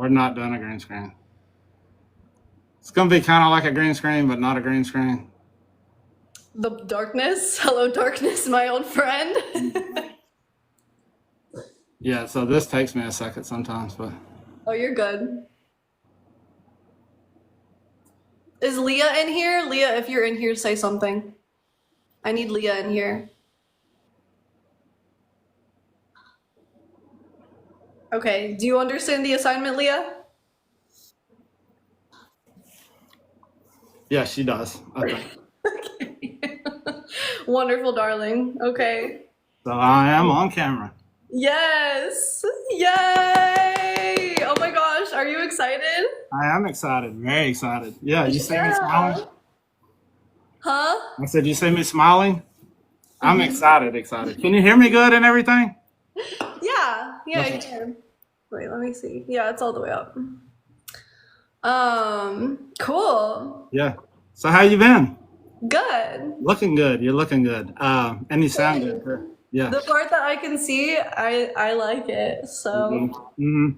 We're not doing a green screen. It's gonna be kind of like a green screen, but not a green screen. The darkness. Hello, darkness, my old friend. Yeah, so this takes me a second sometimes, but Oh, you're good. Is Leah in here? Leah, if you're in here, say something. I need Leah in here. Okay, do you understand the assignment, Leah? yeah, she does. Okay. Okay. Wonderful, darling. Okay. So I am on camera. Yes! Yay! Oh my gosh, are you excited? I am excited, very excited. Yeah, you see me smiling? Huh? I said, you see me smiling? I'm excited, excited. Can you hear me good and everything? Yeah, I Okay. can. Wait, let me see. Yeah, it's all the way up. Cool. Yeah. So how you been? Good. Looking good. You're looking good. And you sound good. Too. Yeah. The part that I can see, I like it. So hmm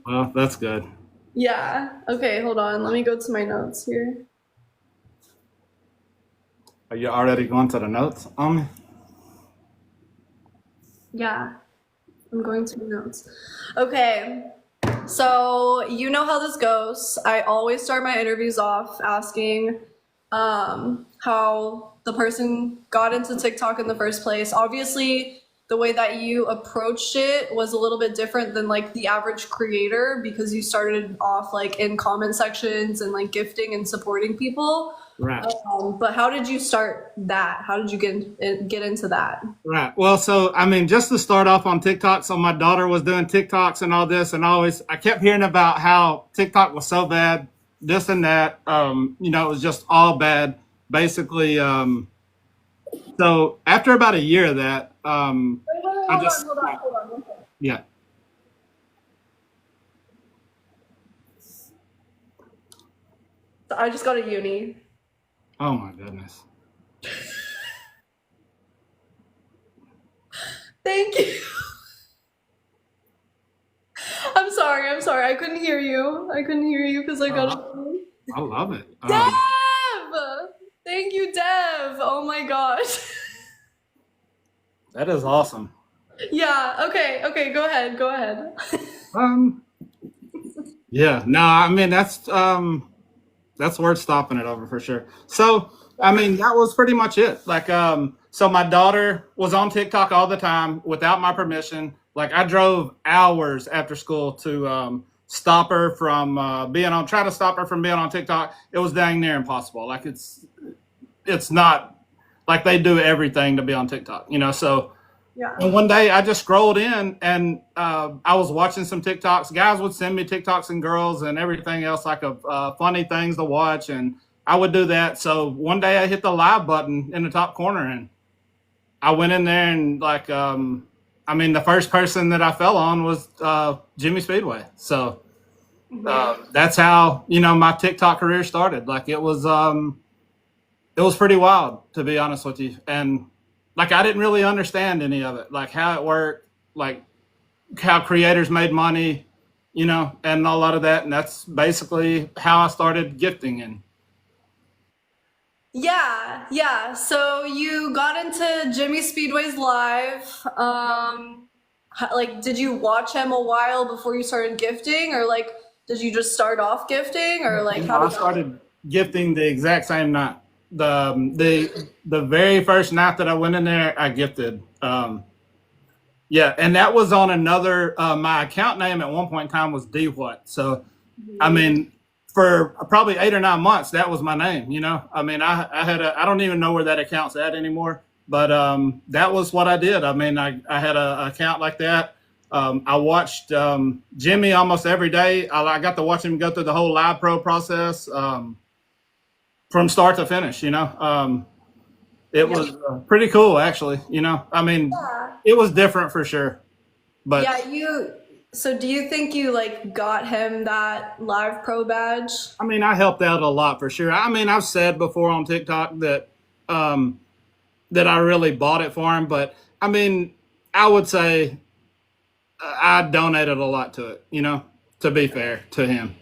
Well, that's good. yeah. Okay, hold on. Let me go to my notes here. Are you already going to the notes on me? Yeah, I'm going to my notes. Okay. So you know how this goes. I always start my interviews off asking how the person got into TikTok in the first place. Obviously, the way that you approached it was a little bit different than like the average creator because you started off like in comment sections and like gifting and supporting people. Right. But how did you start that? How did you get into that? Right. Well, so I mean, just to start off on TikTok, so my daughter was doing TikToks and all this, and I kept hearing about how TikTok was so bad, this and that. It was just all bad, basically. So after about a year of that, I just Hold on. One second. yeah. I just got a uni. Oh my goodness. Thank you. I'm sorry. I couldn't hear you. I couldn't hear you because I got a I love it. Dev! Thank you, Dev. Oh my gosh. That is awesome. Yeah, okay, go ahead. Um, yeah, no, I mean that's worth stopping it over for sure. So, I mean, that was pretty much it. Like, so my daughter was on TikTok all the time without my permission. Like, I drove hours after school to stop her from try to stop her from being on TikTok. It was dang near impossible. Like, it's not like they do everything to be on TikTok, So, Yeah. and one day I just scrolled in and I was watching some TikToks. Guys would send me TikToks and girls and everything else like of funny things to watch, and I would do that. So one day I hit the live button in the top corner and I went in there and the first person that I fell on was Jimmy Speedway. So that's how my TikTok career started. Like it was pretty wild, to be honest with you, and like I didn't really understand any of it, like how it worked, like how creators made money, and a lot of that. And that's basically how I started gifting. And Yeah. So you got into Jimmy Speedway's live. Like, did you watch him a while before you started gifting, or like, did you just start off gifting, or like, how I did that? started gifting the exact same night. The very first night that I went in there, I gifted. Yeah, and that was on another. My account name at one point in time was D What. So, I mean, for probably 8 or 9 months, that was my name. I mean, I had I don't even know where that account's at anymore. But that was what I did. I mean, I had a account like that. I watched Jimmy almost every day. I got to watch him go through the whole live pro process from start to finish. It was pretty cool, actually. I mean, Yeah. it was different for sure. But Yeah, so do you think you like got him that live pro badge? I mean, I helped out a lot for sure. I mean, I've said before on TikTok that I really bought it for him, but I mean, I would say I donated a lot to it, to be fair to him.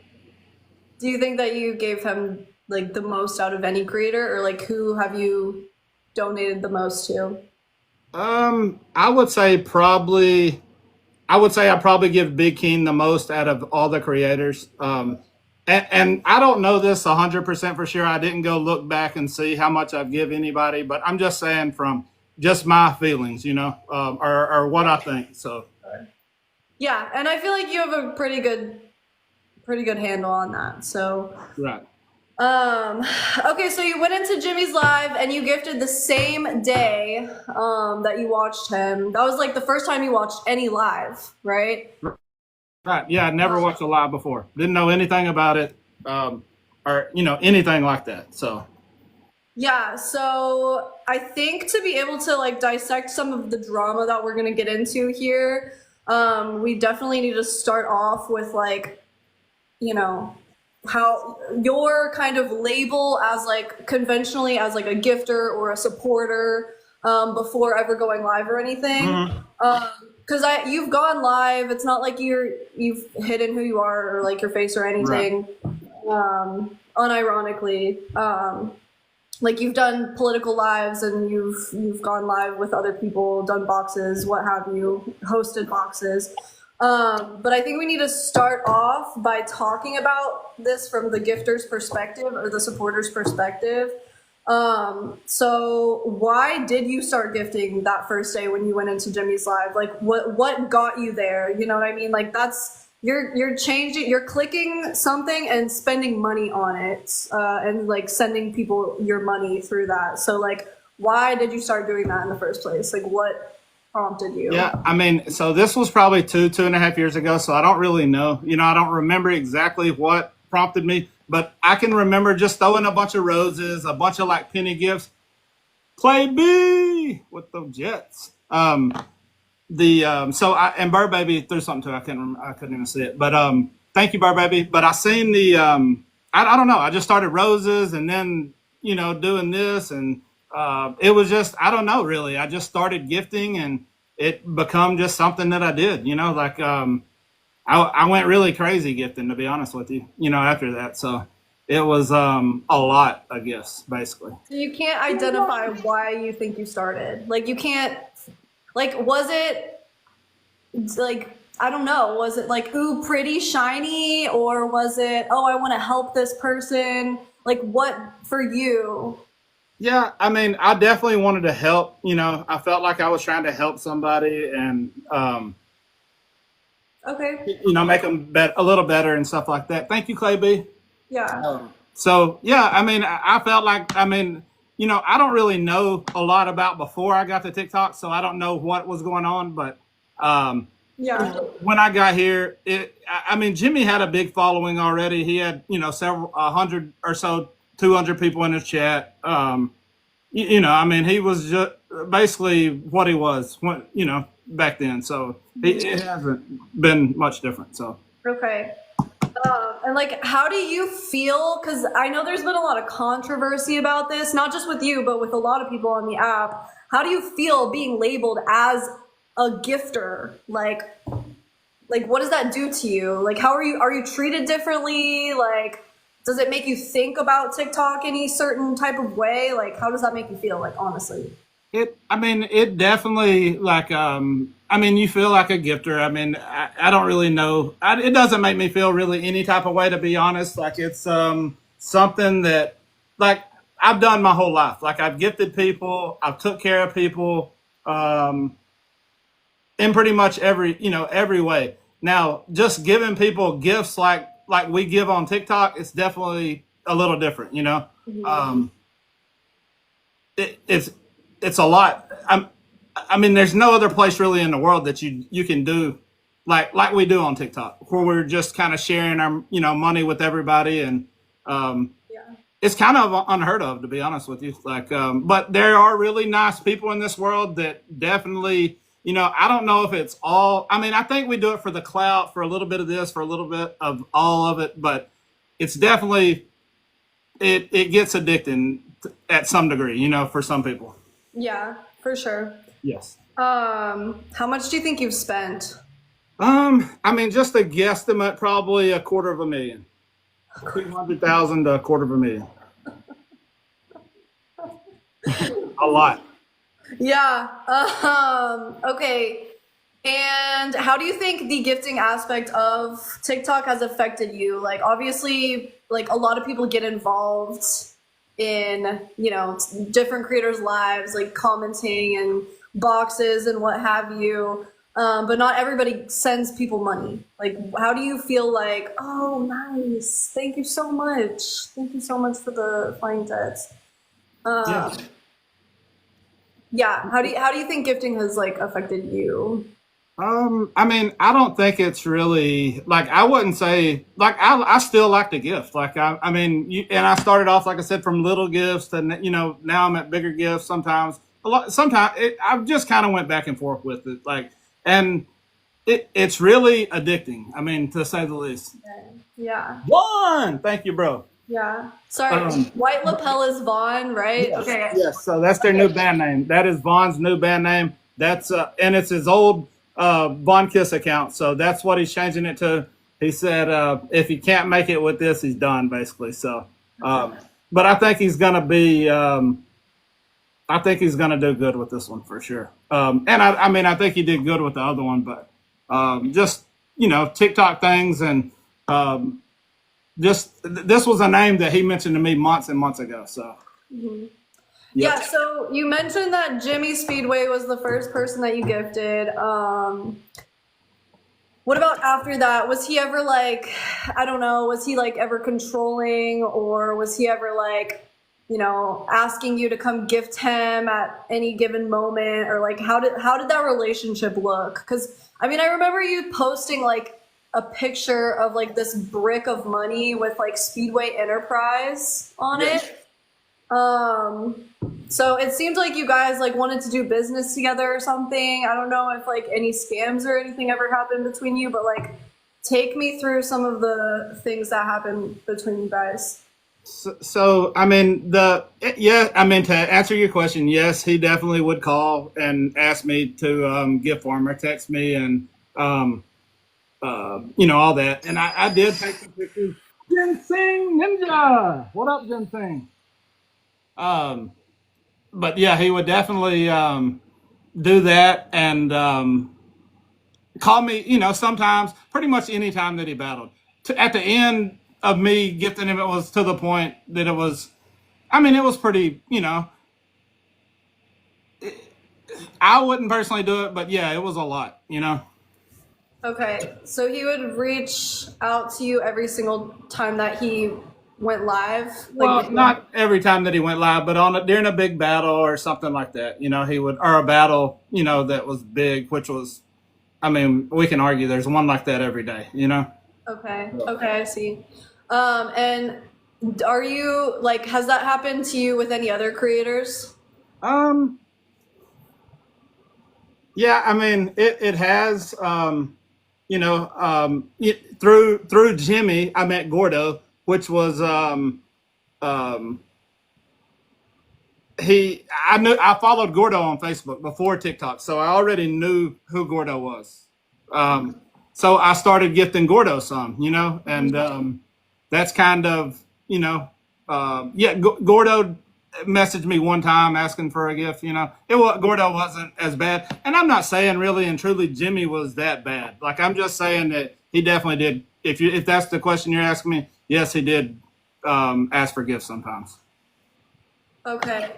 Do you think that you gave him like the most out of any creator, or like who have you donated the most to? I would say probably I would say I probably give Big King the most out of all the creators. And I don't know this 100% for sure. I didn't go look back and see how much I've give anybody, but I'm just saying from just my feelings, or what I think. So Yeah, and I feel like you have a pretty good handle on that. So right. Um, okay, so you went into Jimmy's live and you gifted the same day that you watched him. That was like the first time you watched any live, right? Right. Yeah, I never watched a live before. Didn't know anything about it, or anything like that. So Yeah, so I think to be able to like dissect some of the drama that we're gonna get into here, we definitely need to start off with like, you know, how your kind of label as like conventionally as like a gifter or a supporter before ever going live or anything. Because you've gone live. It's not like you've hidden who you are or like your face or anything. Right. Unironically, like you've done political lives and you've gone live with other people, done boxes, what have you, hosted boxes. But I think we need to start off by talking about this from the gifter's perspective or the supporter's perspective. So why did you start gifting that first day when you went into Jimmy's live? Like what got you there? You know what I mean? Like that's you're changing, you're clicking something and spending money on it, and like sending people your money through that. So like why did you start doing that in the first place? Like what prompted you? yeah, I mean, so this was probably 2.5 years ago. So I don't really know. I don't remember exactly what prompted me, but I can remember just throwing a bunch of roses, a bunch of like penny gifts. Clay B with the Jets. So I and Bird Baby threw something too. I couldn't even see it, but thank you, Bird Baby. But I seen the I don't know. I just started roses and then doing this and it was just I don't know really. I just started gifting and it become just something that I did. Like I went really crazy gifting to be honest with you. After that, so it was a lot, I guess, basically. So you can't identify why you think you started. Like you can't. Like, was it like, I don't know, was it like, ooh, pretty shiny? Or was it, oh, I want to help this person? Like, what for you? Yeah, I mean, I definitely wanted to help. I felt like I was trying to help somebody and, Okay. make them a little better and stuff like that. Thank you, Clay B. Yeah. So, yeah, I mean, I felt like, I don't really know a lot about before I got to TikTok, so I don't know what was going on. But Yeah. when I got here, Jimmy had a big following already. He had, several 100 or so, 200 people in his chat. He was just basically what he was when, back then. So it hasn't been much different. So Okay. And like, how do you feel? Because I know there's been a lot of controversy about this, not just with you, but with a lot of people on the app. How do you feel being labeled as a gifter? Like what does that do to you? Like, how are you treated differently? Like, does it make you think about TikTok any certain type of way? Like, how does that make you feel? Like, honestly. it definitely like, you feel like a gifter. I don't really know. It doesn't make me feel really any type of way, to be honest. Like it's, something that like I've done my whole life. Like I've gifted people, I've took care of people, in pretty much every way. Now, just giving people gifts like we give on TikTok, it's definitely a little different, it's a lot. There's no other place really in the world that you can do like we do on TikTok, where we're just kind of sharing our money with everybody, and Yeah. it's kind of unheard of, to be honest with you. Like, but there are really nice people in this world that definitely, I don't know if it's all. I think we do it for the clout, for a little bit of this, for a little bit of all of it, but it's definitely it gets addicting at some degree, for some people. Yeah, for sure. Yes. How much do you think you've spent? I mean, just a guesstimate, probably $250,000, 200,000 to $250,000. A lot. Yeah. Okay. And how do you think the gifting aspect of TikTok has affected you? Like, obviously, like a lot of people get involved in, different creators' lives, like commenting and boxes and what have you. But not everybody sends people money. Like, how do you feel like, oh, nice. Thank you so much. Thank you so much for the flying tits. Yeah. Yeah. How do you think gifting has like affected you? I mean, I don't think it's really like I wouldn't say like I still like the gift. Like I mean, and I started off like I said from little gifts to now I'm at bigger gifts. Sometimes a lot. Sometimes I just kind of went back and forth with it. Like and it's really addicting. I mean, to say the least. Yeah. One, thank you, bro. Yeah. Sorry. Um, White Lapel is Vaughn, right? yes, Okay. yes. So that's their new band name. That is Vaughn's new band name. That's and it's his old Vaughn Kiss account. So that's what he's changing it to. He said if he can't make it with this, he's done basically. So, but I think he's gonna be. I think he's gonna do good with this one for sure. And I mean, I think he did good with the other one, but just TikTok things and just this was a name that he mentioned to me months and months ago. So. Yeah, Yep. so you mentioned that Jimmy Speedway was the first person that you gifted. What about after that? Was he ever like, I don't know, was he like ever controlling, or was he ever like, asking you to come gift him at any given moment, or like how did that relationship look? Cuz I mean, I remember you posting like a picture of like this brick of money with like Speedway Enterprise on Yes. it. So it seemed like you guys like wanted to do business together or something. I don't know if like any scams or anything ever happened between you, but like take me through some of the things that happened between you guys. So I mean yeah, I mean to answer your question, yes, he definitely would call and ask me to gift for him or text me and um, all that, and I did take some pictures. Ginseng Ninja, what up, Ginseng? Um, but yeah, he would definitely do that and call me. Sometimes, pretty much any time that he battled. At the end of me gifting him, it was to the point that it was. I mean, it was pretty. I wouldn't personally do it, but yeah, it was a lot. Okay, so he would reach out to you every single time that he went live, Well, not every time that he went live, but during a big battle or something like that, he would, or a battle, that was big, which was, I mean, we can argue there's one like that every day. Okay, I see. And are you like, has that happened to you with any other creators? Um, yeah, I mean, it has, through Jimmy, I met Gordo, which was, um, I followed Gordo on Facebook before TikTok, so I already knew who Gordo was. Um, so I started gifting Gordo some, and that's kind of yeah. Gordo messaged me one time asking for a gift. Gordo wasn't as bad, and I'm not saying really and truly Jimmy was that bad. Like I'm just saying that he definitely did. If that's the question you're asking me, yes, he did ask for gifts sometimes. Okay.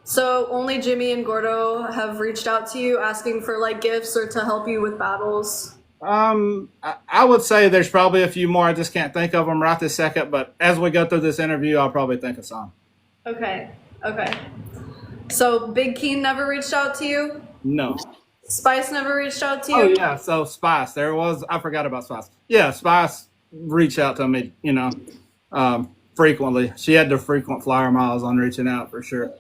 So only Jimmy and Gordo have reached out to you asking for like gifts or to help you with battles. I would say there's probably a few more. I just can't think of them right this second. But as we go through this interview, I'll probably think of some. Okay. Okay. So Big Keen never reached out to you? No. Spice never reached out to Oh you? yeah. So Spice, I forgot about Spice. Yeah, Spice reached out to me. Frequently. She had the frequent flyer miles on reaching out for sure.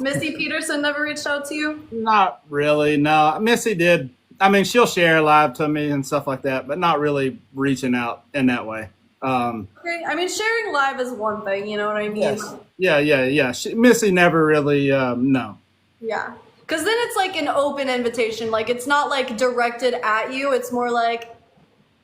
Missy Peterson never reached out to you? Not really. No, Missy did. I mean, she'll share live to me and stuff like that, but not really reaching out in that way. Okay. I mean, sharing live is one thing, you know what I mean? Yes. Yeah. Missy never really. No. Yeah. Because then it's like an open invitation. Like it's not like directed at you. It's more like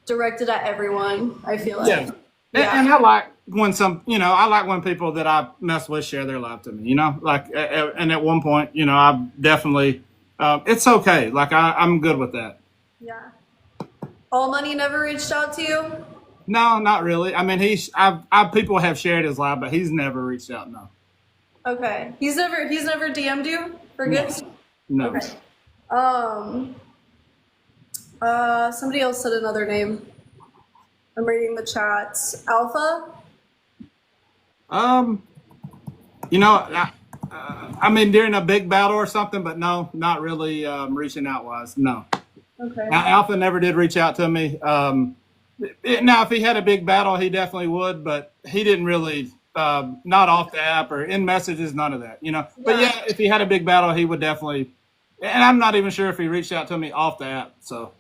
directed at everyone. I feel like. Yeah. And I like when I like when people that I mess with share their life to me, like, and at one point, I definitely, it's okay. Like I'm good with that. Yeah. All Money never reached out to you? No, not really. I mean, people have shared his life, but he's never reached out. No. Okay. He's never DM'd you for gifts? No. Okay. Somebody else said another name. I'm reading the chats. Alpha? I mean, during a big battle or something, but no, not really reaching out wise. No. Okay. Now, Alpha never did reach out to me. Now, if he had a big battle, he definitely would, but he didn't really, not off the app or in messages, none of that, But yeah, if he had a big battle, he would definitely, and I'm not even sure if he reached out to me off the app, so.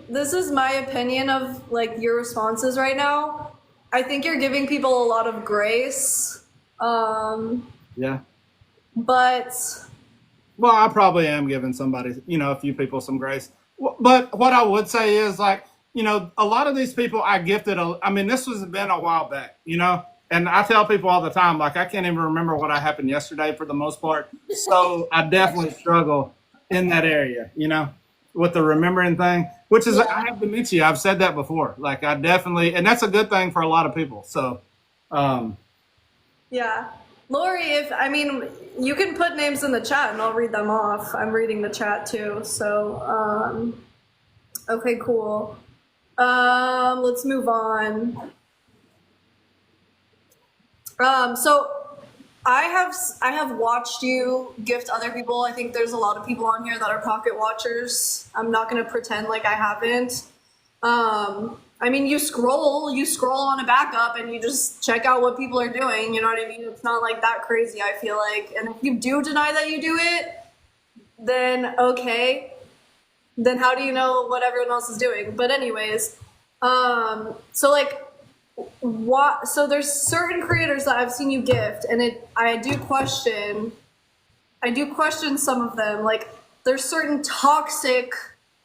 This is my opinion of like your responses right now. I think you're giving people a lot of grace. Yeah. But. Well, I probably am giving somebody, a few people some grace. But what I would say is like, a lot of these people I gifted, this was been a while back, and I tell people all the time, like, I can't even remember what happened yesterday for the most part. So I definitely struggle in that area, with the remembering thing, which is, I have to meet you. I've said that before. Like, I definitely, and that's a good thing for a lot of people. So, yeah. Lori, you can put names in the chat and I'll read them off. I'm reading the chat too. So, okay, cool. Let's move on. So I have watched you gift other people. I think there's a lot of people on here that are pocket watchers. I'm not going to pretend like I haven't. You scroll on a backup and you just check out what people are doing. You know what I mean? It's not like that crazy, I feel like. And if you do deny that you do it, then okay. Then how do you know what everyone else is doing? But anyways, so there's certain creators that I've seen you gift, and I do question some of them. Like, there's certain toxic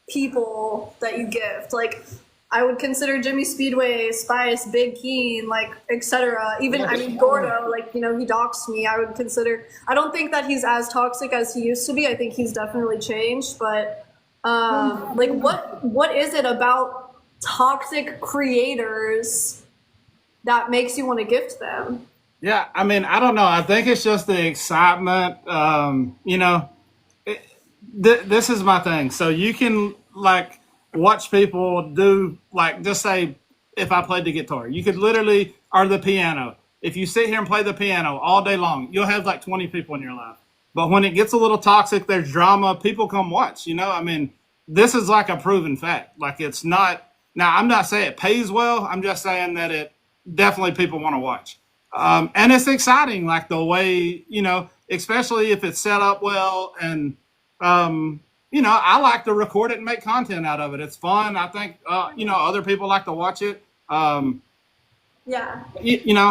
people that you gift. Like, I would consider Jimmy Speedway, Spice, Big Keen, like, etc. Even, Gordo, like, he doxed me. I don't think that he's as toxic as he used to be. I think he's definitely changed, but, what is it about toxic creators that makes you want to gift them? Yeah, I don't know. I think it's just the excitement. This is my thing. So you can, like, watch people do, like, just say, if I played the guitar, you could literally, or the piano. If you sit here and play the piano all day long, you'll have like 20 people in your life. But when it gets a little toxic, there's drama, people come watch, this is like a proven fact. Like, it's not, now I'm not saying it pays well. I'm just saying that it definitely people want to watch. And it's exciting, like the way, especially if it's set up well. And, I like to record it and make content out of it. It's fun. I think, other people like to watch it. Yeah.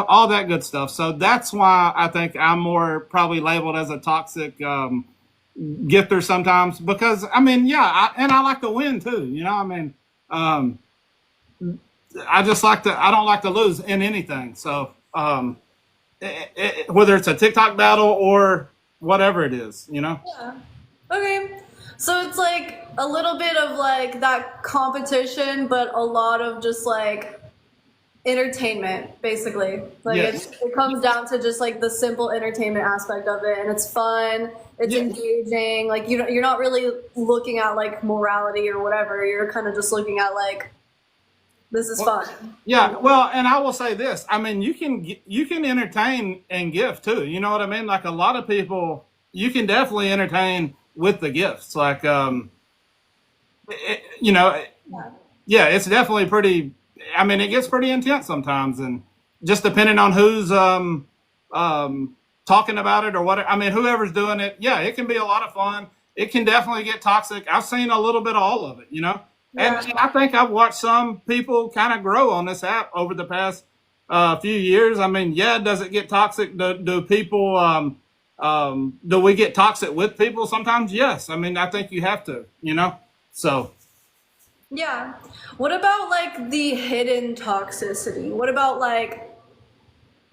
All that good stuff. So that's why I think I'm more probably labeled as a toxic gifter sometimes, because, and I like to win too. I don't like to lose in anything. So, whether it's a TikTok battle or whatever it is, Yeah. Okay. So it's like a little bit of like that competition, but a lot of just like entertainment, basically. Like, yes. it comes down to just like the simple entertainment aspect of it, and it's fun, it's engaging. Like, you're not really looking at like morality or whatever. You're kind of just looking at like, this is fun. Yeah, well, and I will say this. You can entertain and gift too. You know what I mean? Like, a lot of people, you can definitely entertain with the gifts. Like, it's definitely pretty. It gets pretty intense sometimes, and just depending on who's talking about it or what. Whoever's doing it, it can be a lot of fun. It can definitely get toxic. I've seen a little bit of all of it, And I think I've watched some people kind of grow on this app over the past few years. Does it get toxic? Do people Do we get toxic with people sometimes? Yes. I mean, I think you have to, So, Yeah. What about like the hidden toxicity? What about like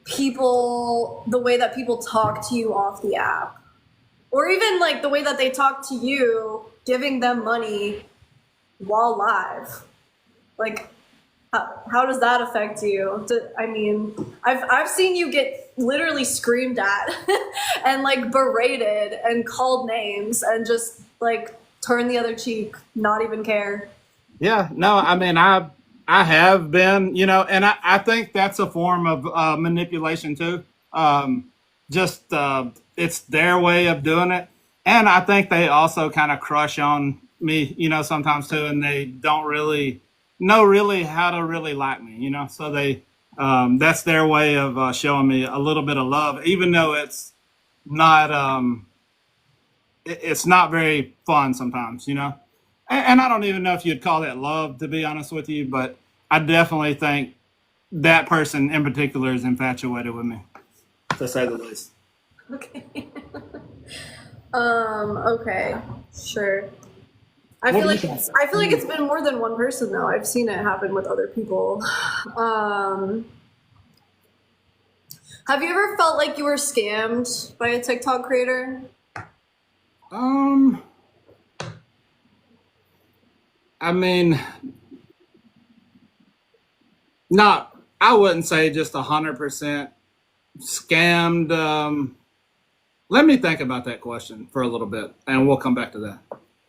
people, the way that people talk to you off the app? Or even like the way that they talk to you, giving them money while live? Like, how does that affect you? I mean, I've seen you get literally screamed at and like berated and called names and just like turn the other cheek, not even care. yeah, no, I mean, I have been, and I think that's a form of manipulation too. Just it's their way of doing it, and I think they also kind of crush on me, sometimes too, and they don't really know really how to really like me, So they that's their way of showing me a little bit of love, even though not it's not very fun sometimes, and I don't even know if you'd call that love, to be honest with you, but I definitely think that person in particular is infatuated with me, to say the least. Okay. Okay. Sure. What do you think? I feel like it's been more than one person though. I've seen it happen with other people. Um, have you ever felt like you were scammed by a TikTok creator? Um, I mean, not. I wouldn't say just 100% scammed. Let me think about that question for a little bit, and we'll come back to that.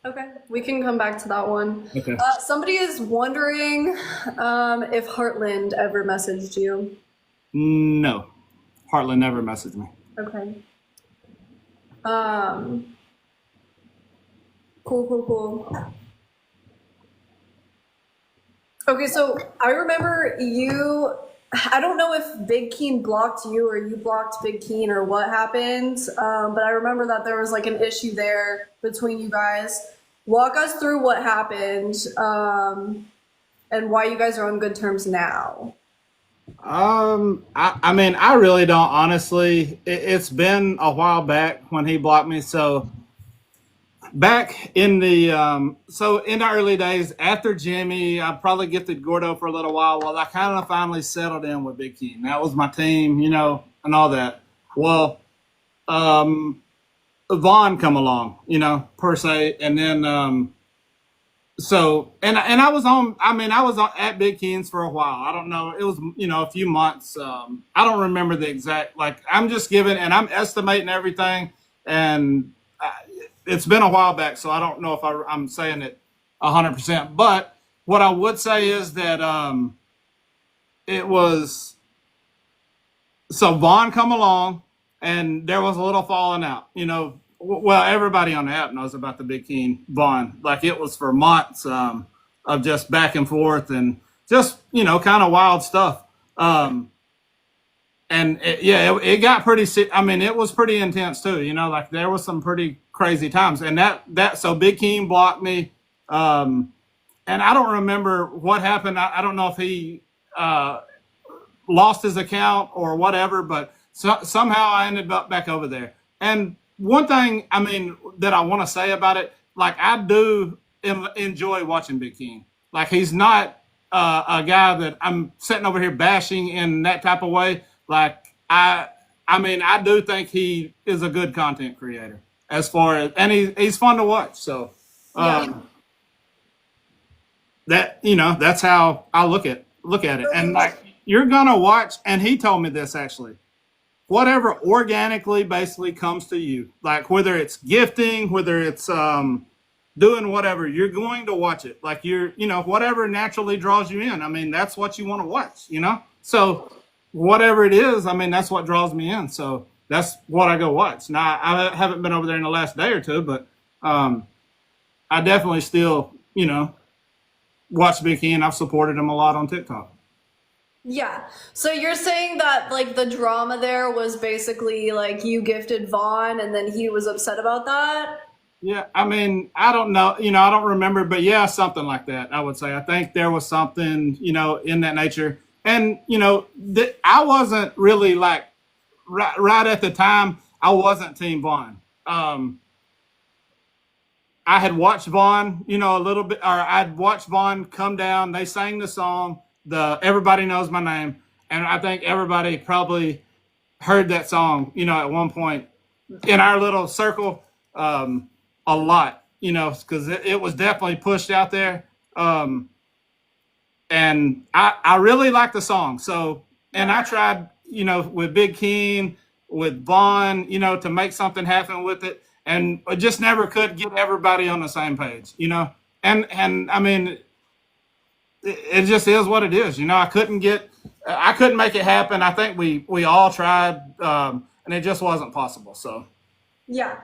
Okay, we can come back to that one. Okay. Somebody is wondering if Heartland ever messaged you. No, Heartland never messaged me. Okay. Um, cool. Okay, so I remember you. I don't know if Big Keen blocked you or you blocked Big Keen or what happened, but I remember that there was like an issue there between you guys. Walk us through what happened and why you guys are on good terms now. I mean, I really don't honestly. It's been a while back when he blocked me, so back in the early days after Jimmy, I probably gifted Gordo for a little while. Well, I kind of finally settled in with Big King. That was my team, and all that. Well, Vaughn come along, per se, and then and I was on. I mean, I was at Big King's for a while. I don't know. It was a few months. I don't remember the exact. Like I'm just giving and I'm estimating everything, and it's been a while back, so I don't know if I'm saying it 100%. But what I would say is that it was so Vaughn come along, and there was a little falling out. Well, everybody on the app knows about the Big King Vaughn. Like it was for months of just back and forth and just kind of wild stuff. And it got pretty. I mean, it was pretty intense too. Like there was some pretty crazy times, and so Big King blocked me, and I don't remember what happened. I don't know if he lost his account or whatever, but somehow I ended up back over there. And one thing, I mean, that I want to say about it, like I do enjoy watching Big King. Like he's not a guy that I'm sitting over here bashing in that type of way. Like I mean, I do think he is a good content creator as far as, and he's fun to watch. So that's how I look at it. And like you're gonna watch, and he told me this actually. Whatever organically basically comes to you, like whether it's gifting, whether it's doing whatever, you're going to watch it. Like whatever naturally draws you in. I mean, that's what you want to watch. So whatever it is, I mean, that's what draws me in. So that's what I go watch. Now, I haven't been over there in the last day or two, but I definitely still, watch Big King. I've supported him a lot on TikTok. Yeah. So you're saying that like the drama there was basically like you gifted Vaughn and then he was upset about that? Yeah, I mean, I don't know, I don't remember, but yeah, something like that, I would say. I think there was something, in that nature. And, I wasn't really like, right at the time, I wasn't Team Vaughn. I had watched Vaughn, a little bit, or I'd watched Vaughn come down. They sang the song, the Everybody Knows My Name, and I think everybody probably heard that song, at one point in our little circle, a lot, because it was definitely pushed out there. And I really like the song. So, and I tried, with Big Keen, with Vaughn, to make something happen with it, and I just never could get everybody on the same page, And I mean, it just is what it is, I couldn't make it happen. I think we all tried, and it just wasn't possible. So, Yeah.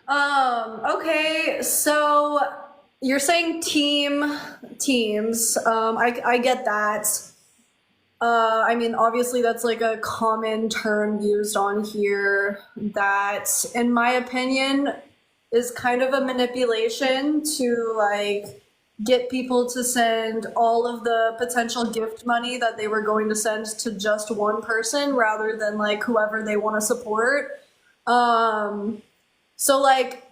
Okay, so you're saying teams. I get that. I mean, obviously, that's like a common term used on here that, in my opinion, is kind of a manipulation to like get people to send all of the potential gift money that they were going to send to just one person rather than like whoever they want to support. So like,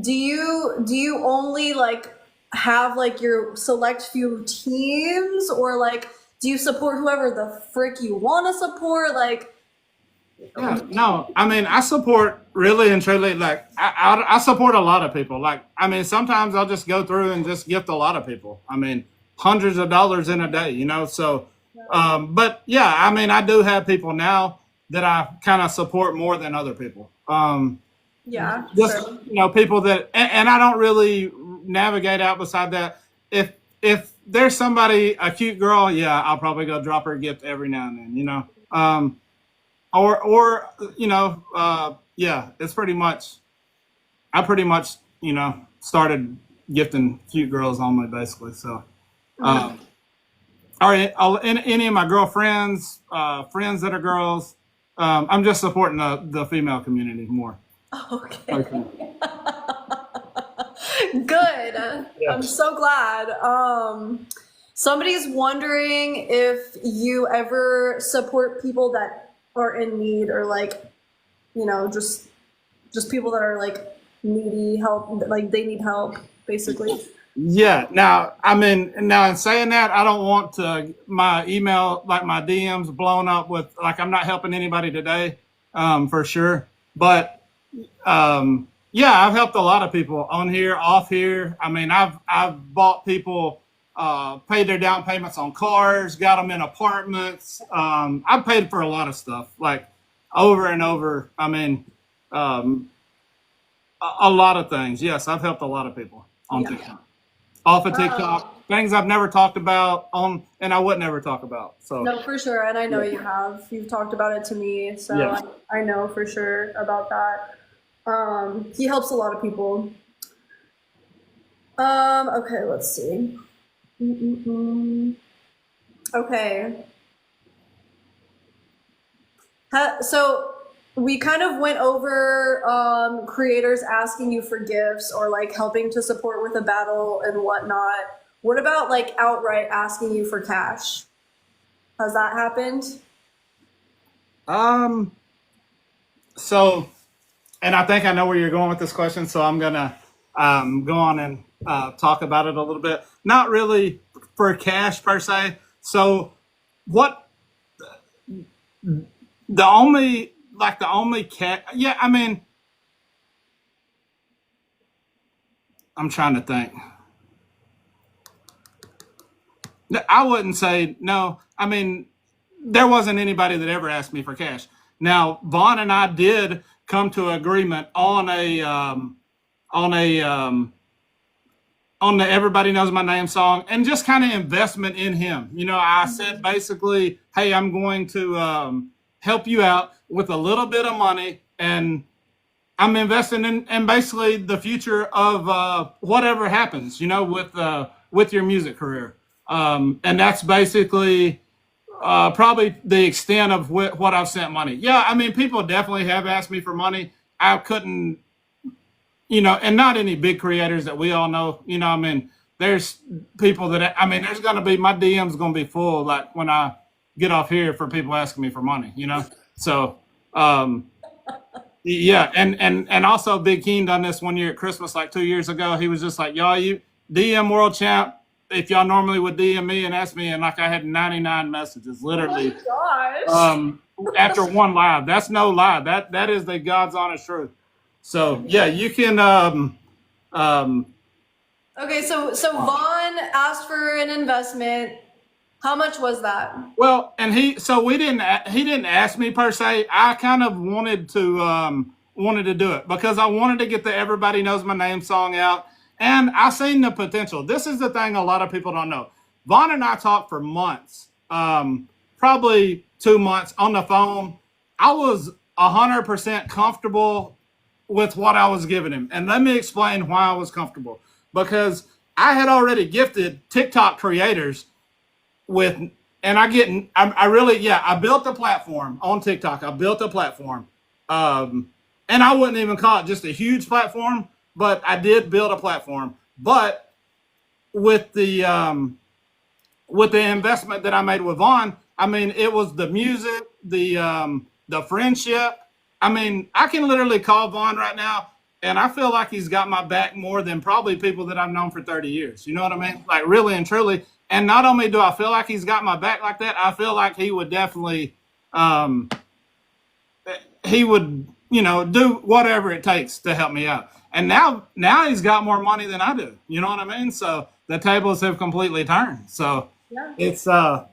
do you only like have like your select few teams, or like do you support whoever the frick you want to support? Like, yeah, no, I mean, I support really and truly, like, I support a lot of people. Like, I mean, sometimes I'll just go through and just gift a lot of people. I mean, hundreds of dollars in a day, So, but yeah, I mean, I do have people now that I kind of support more than other people. yeah, Just, sure. people that, and I don't really navigate out beside that. If there's somebody, a cute girl, yeah, I'll probably go drop her a gift every now and then. Or yeah, it's pretty much. I pretty much started gifting cute girls only basically. So, all right, any of my girlfriends, friends that are girls, I'm just supporting the female community more. Okay. Okay. Good. Yeah. I'm so glad. Somebody's wondering if you ever support people that are in need, or like, just people that are like needy help, like they need help, basically. Yeah. Now, I mean, now in saying that, I don't want my email, like my DMs, blown up with like I'm not helping anybody today, for sure. But yeah, I've helped a lot of people on here, off here. I mean, I've bought people, paid their down payments on cars, got them in apartments. I've paid for a lot of stuff, like over and over. I mean, um, a lot of things. Yes, I've helped a lot of people on Yeah. TikTok, off of Um, TikTok. Things I've never talked about on, and I would never talk about. So no, for sure, and I know yeah, you have. You've talked about it to me, so yeah. I know for sure about that. He helps a lot of people. Okay, let's see. Mm-mm-mm. Okay. So we kind of went over creators asking you for gifts or like helping to support with a battle and whatnot. What about like outright asking you for cash? Has that happened? Um. So, and I think I know where you're going with this question. So I'm gonna go on and talk about it a little bit. Not really for cash per se. So what the only cat? Yeah, I mean, I'm trying to think. I wouldn't say no. I mean, there wasn't anybody that ever asked me for cash. Now, Vaughn and I did come to an agreement on a on the Everybody Knows My Name song, and just kind of investment in him. I said basically, hey, I'm going to help you out with a little bit of money, and I'm investing in and basically the future of whatever happens, with your music career. And that's basically probably the extent of what I've sent money. Yeah, I mean, people definitely have asked me for money. I couldn't, and not any big creators that we all know. I mean, there's people that I mean, there's gonna be my DM's gonna be full like when I get off here for people asking me for money. So Um, yeah, and also Big Keen done this one year at Christmas, like 2 years ago. He was just like, y'all, you DM World Champ. If y'all normally would DM me and ask me, and like I had 99 messages, Oh my literally, gosh. after one live. That's no lie. That is the God's honest truth. So yeah, you can. Um, Okay, so Vaughn asked for an investment. How much was that? well, and he didn't ask me per se. I kind of wanted to do it because I wanted to get the Everybody Knows My Name song out, and I seen the potential. This is the thing a lot of people don't know. Vaughn and I talked for months, probably 2 months on the phone. I was 100% comfortable with what I was giving him. And let me explain why I was comfortable. Because I had already gifted TikTok creators with, and I really, yeah, I built a platform on TikTok. I built a platform. Um, and I wouldn't even call it just a huge platform, but I did build a platform. But with the investment that I made with Vaughn, I mean, it was the music, the friendship. I mean, I can literally call Vaughn right now, and I feel like he's got my back more than probably people that I've known for 30 years. You know what I mean? Like really and truly. And not only do I feel like he's got my back like that, I feel like he would definitely, um, he would, do whatever it takes to help me out. And now he's got more money than I do. You know what I mean? So the tables have completely turned. So Yeah. it's So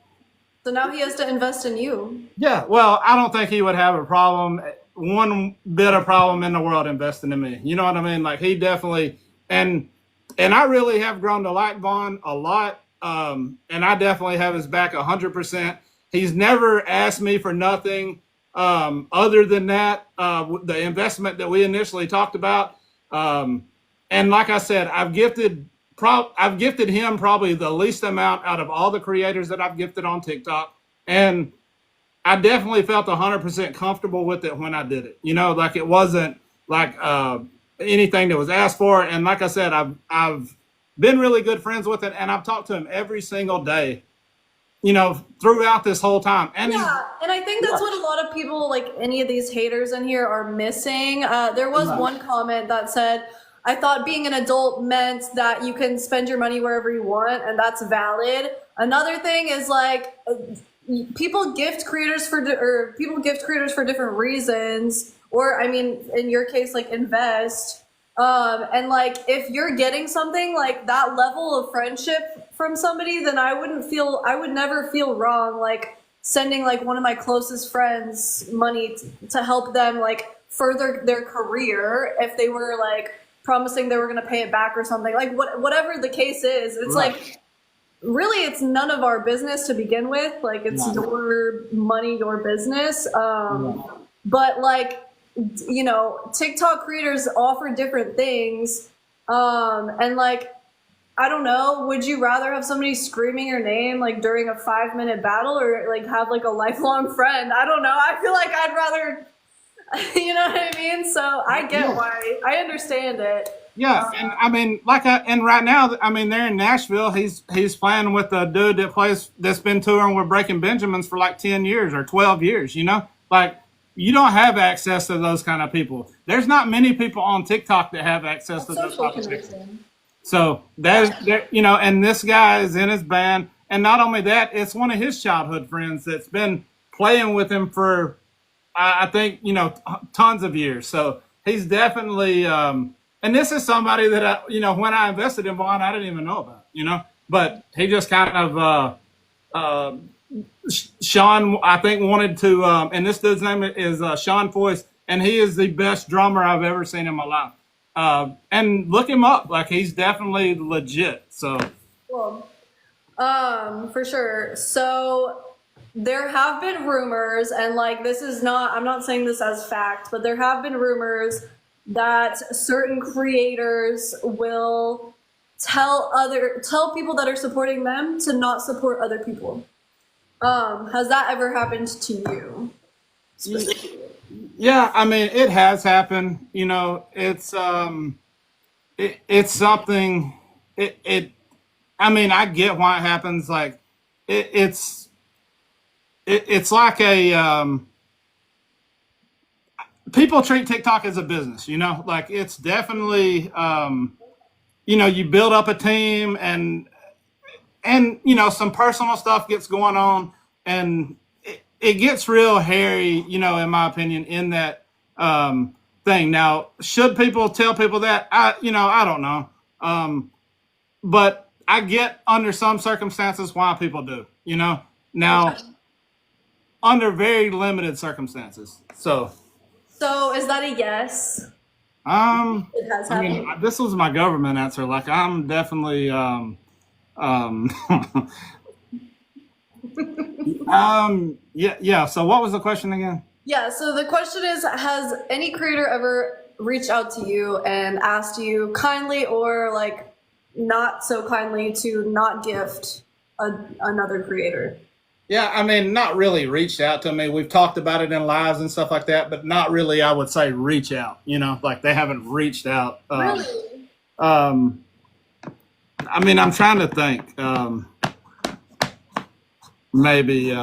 now he has to invest in you. yeah. Well, I don't think he would have a problem, one bit of problem in the world investing in me. You know what I mean? Like he definitely and and I really have grown to like Vaughn a lot. And I definitely have his back 100%. He's never asked me for nothing other than that, the investment that we initially talked about. Um, and like I said, I've gifted him probably the least amount out of all the creators that I've gifted on TikTok, and I definitely felt 100% comfortable with it when I did it. Like it wasn't like anything that was asked for. And like I said, I've been really good friends with it, and I've talked to him every single day. Throughout this whole time, and he's Yeah, and I think that's what a lot of people, like any of these haters in here, are missing. There was one comment that said, I thought being an adult meant that you can spend your money wherever you want, and that's valid. Another thing is like people gift creators or people gift creators for different reasons, or I mean, in your case, like invest. And like if you're getting something like that level of friendship from somebody, then I would never feel wrong like sending like one of my closest friends money to help them like further their career if they were like promising they were going to pay it back or something. Like whatever the case is, it's right. like really it's none of our business to begin with. Like it's your money, your business. But like TikTok creators offer different things. And like, I don't know, would you rather have somebody screaming your name like during a 5-minute battle or like have like a lifelong friend? I don't know. I feel like I'd rather, you know what I mean? So I get why. I understand it. Yeah, and I mean, and right now, I mean, they're in Nashville. He's playing with a dude that's been touring with Breaking Benjamins for like 10 years or 12 years. Like you don't have access to those kind of people. There's not many people on TikTok that have access to those type of people. So and this guy is in his band, and not only that, it's one of his childhood friends that's been playing with him for, I think, tons of years. So he's definitely, and this is somebody that when I invested in Vaughn, I didn't even know about, but he just kind of, Sean, I think wanted to, and this dude's name is Sean Foyce, and he is the best drummer I've ever seen in my life. And look him up; like he's definitely legit. So, well, for sure. So there have been rumors, and like this is not, I'm not saying this as fact, but there have been rumors that certain creators will tell people that are supporting them to not support other people. Has that ever happened to you? yeah, I mean, it has happened. It's it's something. I mean, I get why it happens. Like, it's like people treat TikTok as a business, you know, like it's definitely, you know, you build up a team and, you know, some personal stuff gets going on and it gets real hairy, you know, in my opinion, in that, thing. Now, should people tell people that? You know, I don't know. But I get under some circumstances why people do, you know, now under very limited circumstances. So is that a yes? It has I mean, happened. this was my government answer. Like, I'm definitely, um, yeah, yeah. So, what was the question again? Yeah, so the question is, has any creator ever reached out to you and asked you kindly or like not so kindly to not gift another creator? Yeah, I mean, not really reached out to me. We've talked about it in lives and stuff like that, but not really. I would say reach out. You know, like they haven't reached out. Really? Um, I mean, I'm trying to think. Maybe.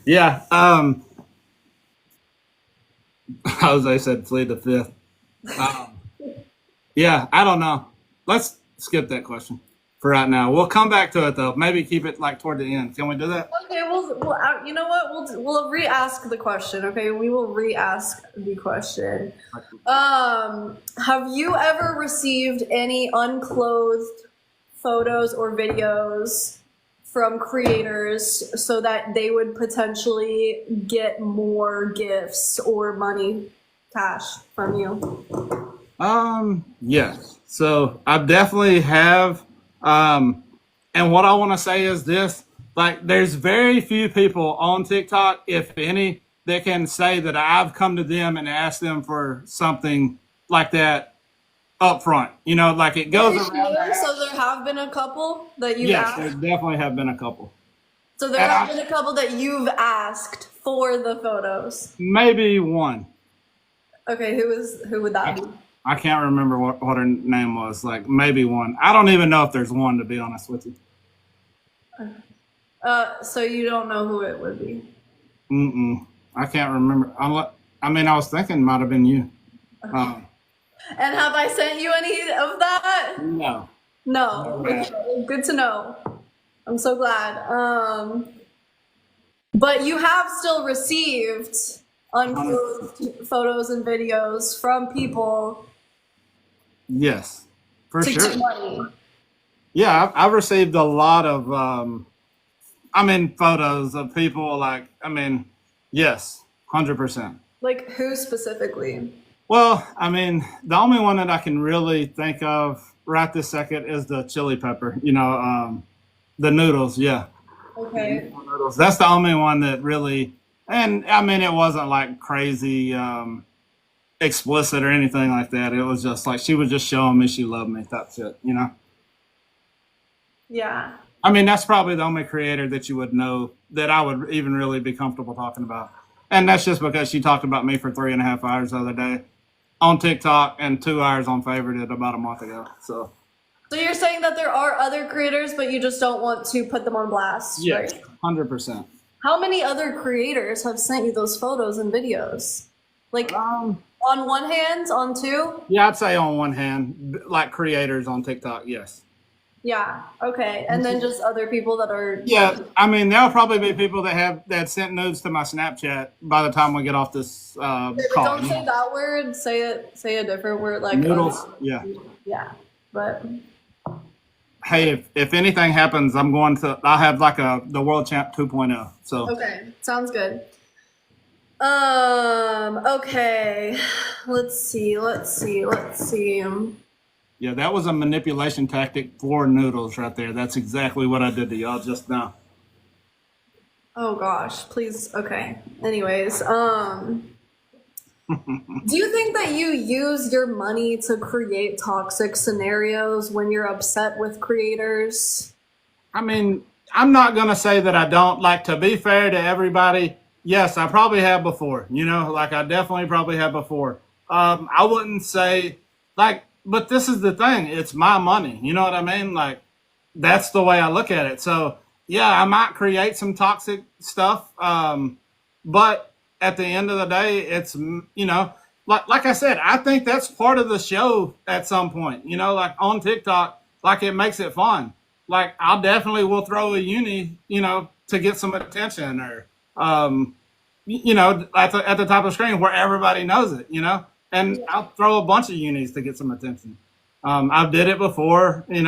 Yeah. Jose said, "Plead the fifth." Um, yeah, I don't know. Let's skip that question for right now. We'll come back to it though. Maybe keep it like toward the end. Can we do that? Okay, you know what? We'll re-ask the question. Okay, we will re-ask the question. Have you ever received any unclothed photos or videos from creators so that they would potentially get more gifts or money, cash from you? Yes. So I definitely have. And what I want to say is this: like, there's very few people on TikTok, if any, that can say that I've come to them and asked them for something like that up front. You know, like it goes around. So there have been a couple that you've Yes, there asked. definitely have been a couple. So there And have been a couple that you've asked for the photos. maybe one. Okay, who would that be? I can't remember what her name was. Like maybe one. I don't even know if there's one, to be honest with you. So you don't know who it would be. Mm-mm. I can't remember. I mean, I was thinking it might have been you. Um, And have I sent you any of that? no. No. Okay. Okay, good to know. I'm so glad. But you have still received unclothed photos and videos from people Yes, for to sure. get money. Yeah, I've received a lot of, I mean, photos of people. Like, I mean, yes, 100%. Like who specifically? Well, I mean, the only one that I can really think of right this second is the chili pepper. You know, the noodles. Yeah, Okay. noodles. That's the only one that really. And I mean, it wasn't like crazy explicit or anything like that. It was just like she was just showing me she loved me type shit. You know. Yeah. I mean, that's probably the only creator that you would know that I would even really be comfortable talking about. And that's just because she talked about me for 3.5 hours the other day on TikTok and 2 hours on Favorited about a month ago. So, So you're saying that there are other creators, but you just don't want to put them on blast, yes, right? 100%. How many other creators have sent you those photos and videos? Like Um, on one hand, on two? yeah, I'd say on one hand, like creators on TikTok, yes. Yeah. Okay. And then just other people that are. Yeah, I mean, there'll probably be people that sent nudes to my Snapchat by the time we get off this But call. don't say that word. Say it. Say a different word, like Noodles, yeah. yeah. But Hey, if anything happens, I'll have like the World Champ 2.0. So, okay, sounds good. Okay. Let's see. yeah, that was a manipulation tactic for noodles right there. That's exactly what I did to y'all just now. Oh gosh, please. Okay. Anyways, do you think that you use your money to create toxic scenarios when you're upset with creators? I mean, I'm not going to say that I don't. Like, to be fair to everybody, yes, I probably have before. You know, like I definitely probably have before. I wouldn't say, like, but this is the thing. It's my money. You know what I mean? Like, that's the way I look at it. So yeah, I might create some toxic stuff, but at the end of the day, it's like I said, I think that's part of the show at some point. Like on TikTok, like it makes it fun. Like I'll definitely will throw a uni, to get some attention, or at the top of the screen where everybody knows it. And Yeah. I'll throw a bunch of unis to get some attention. I've did it before, and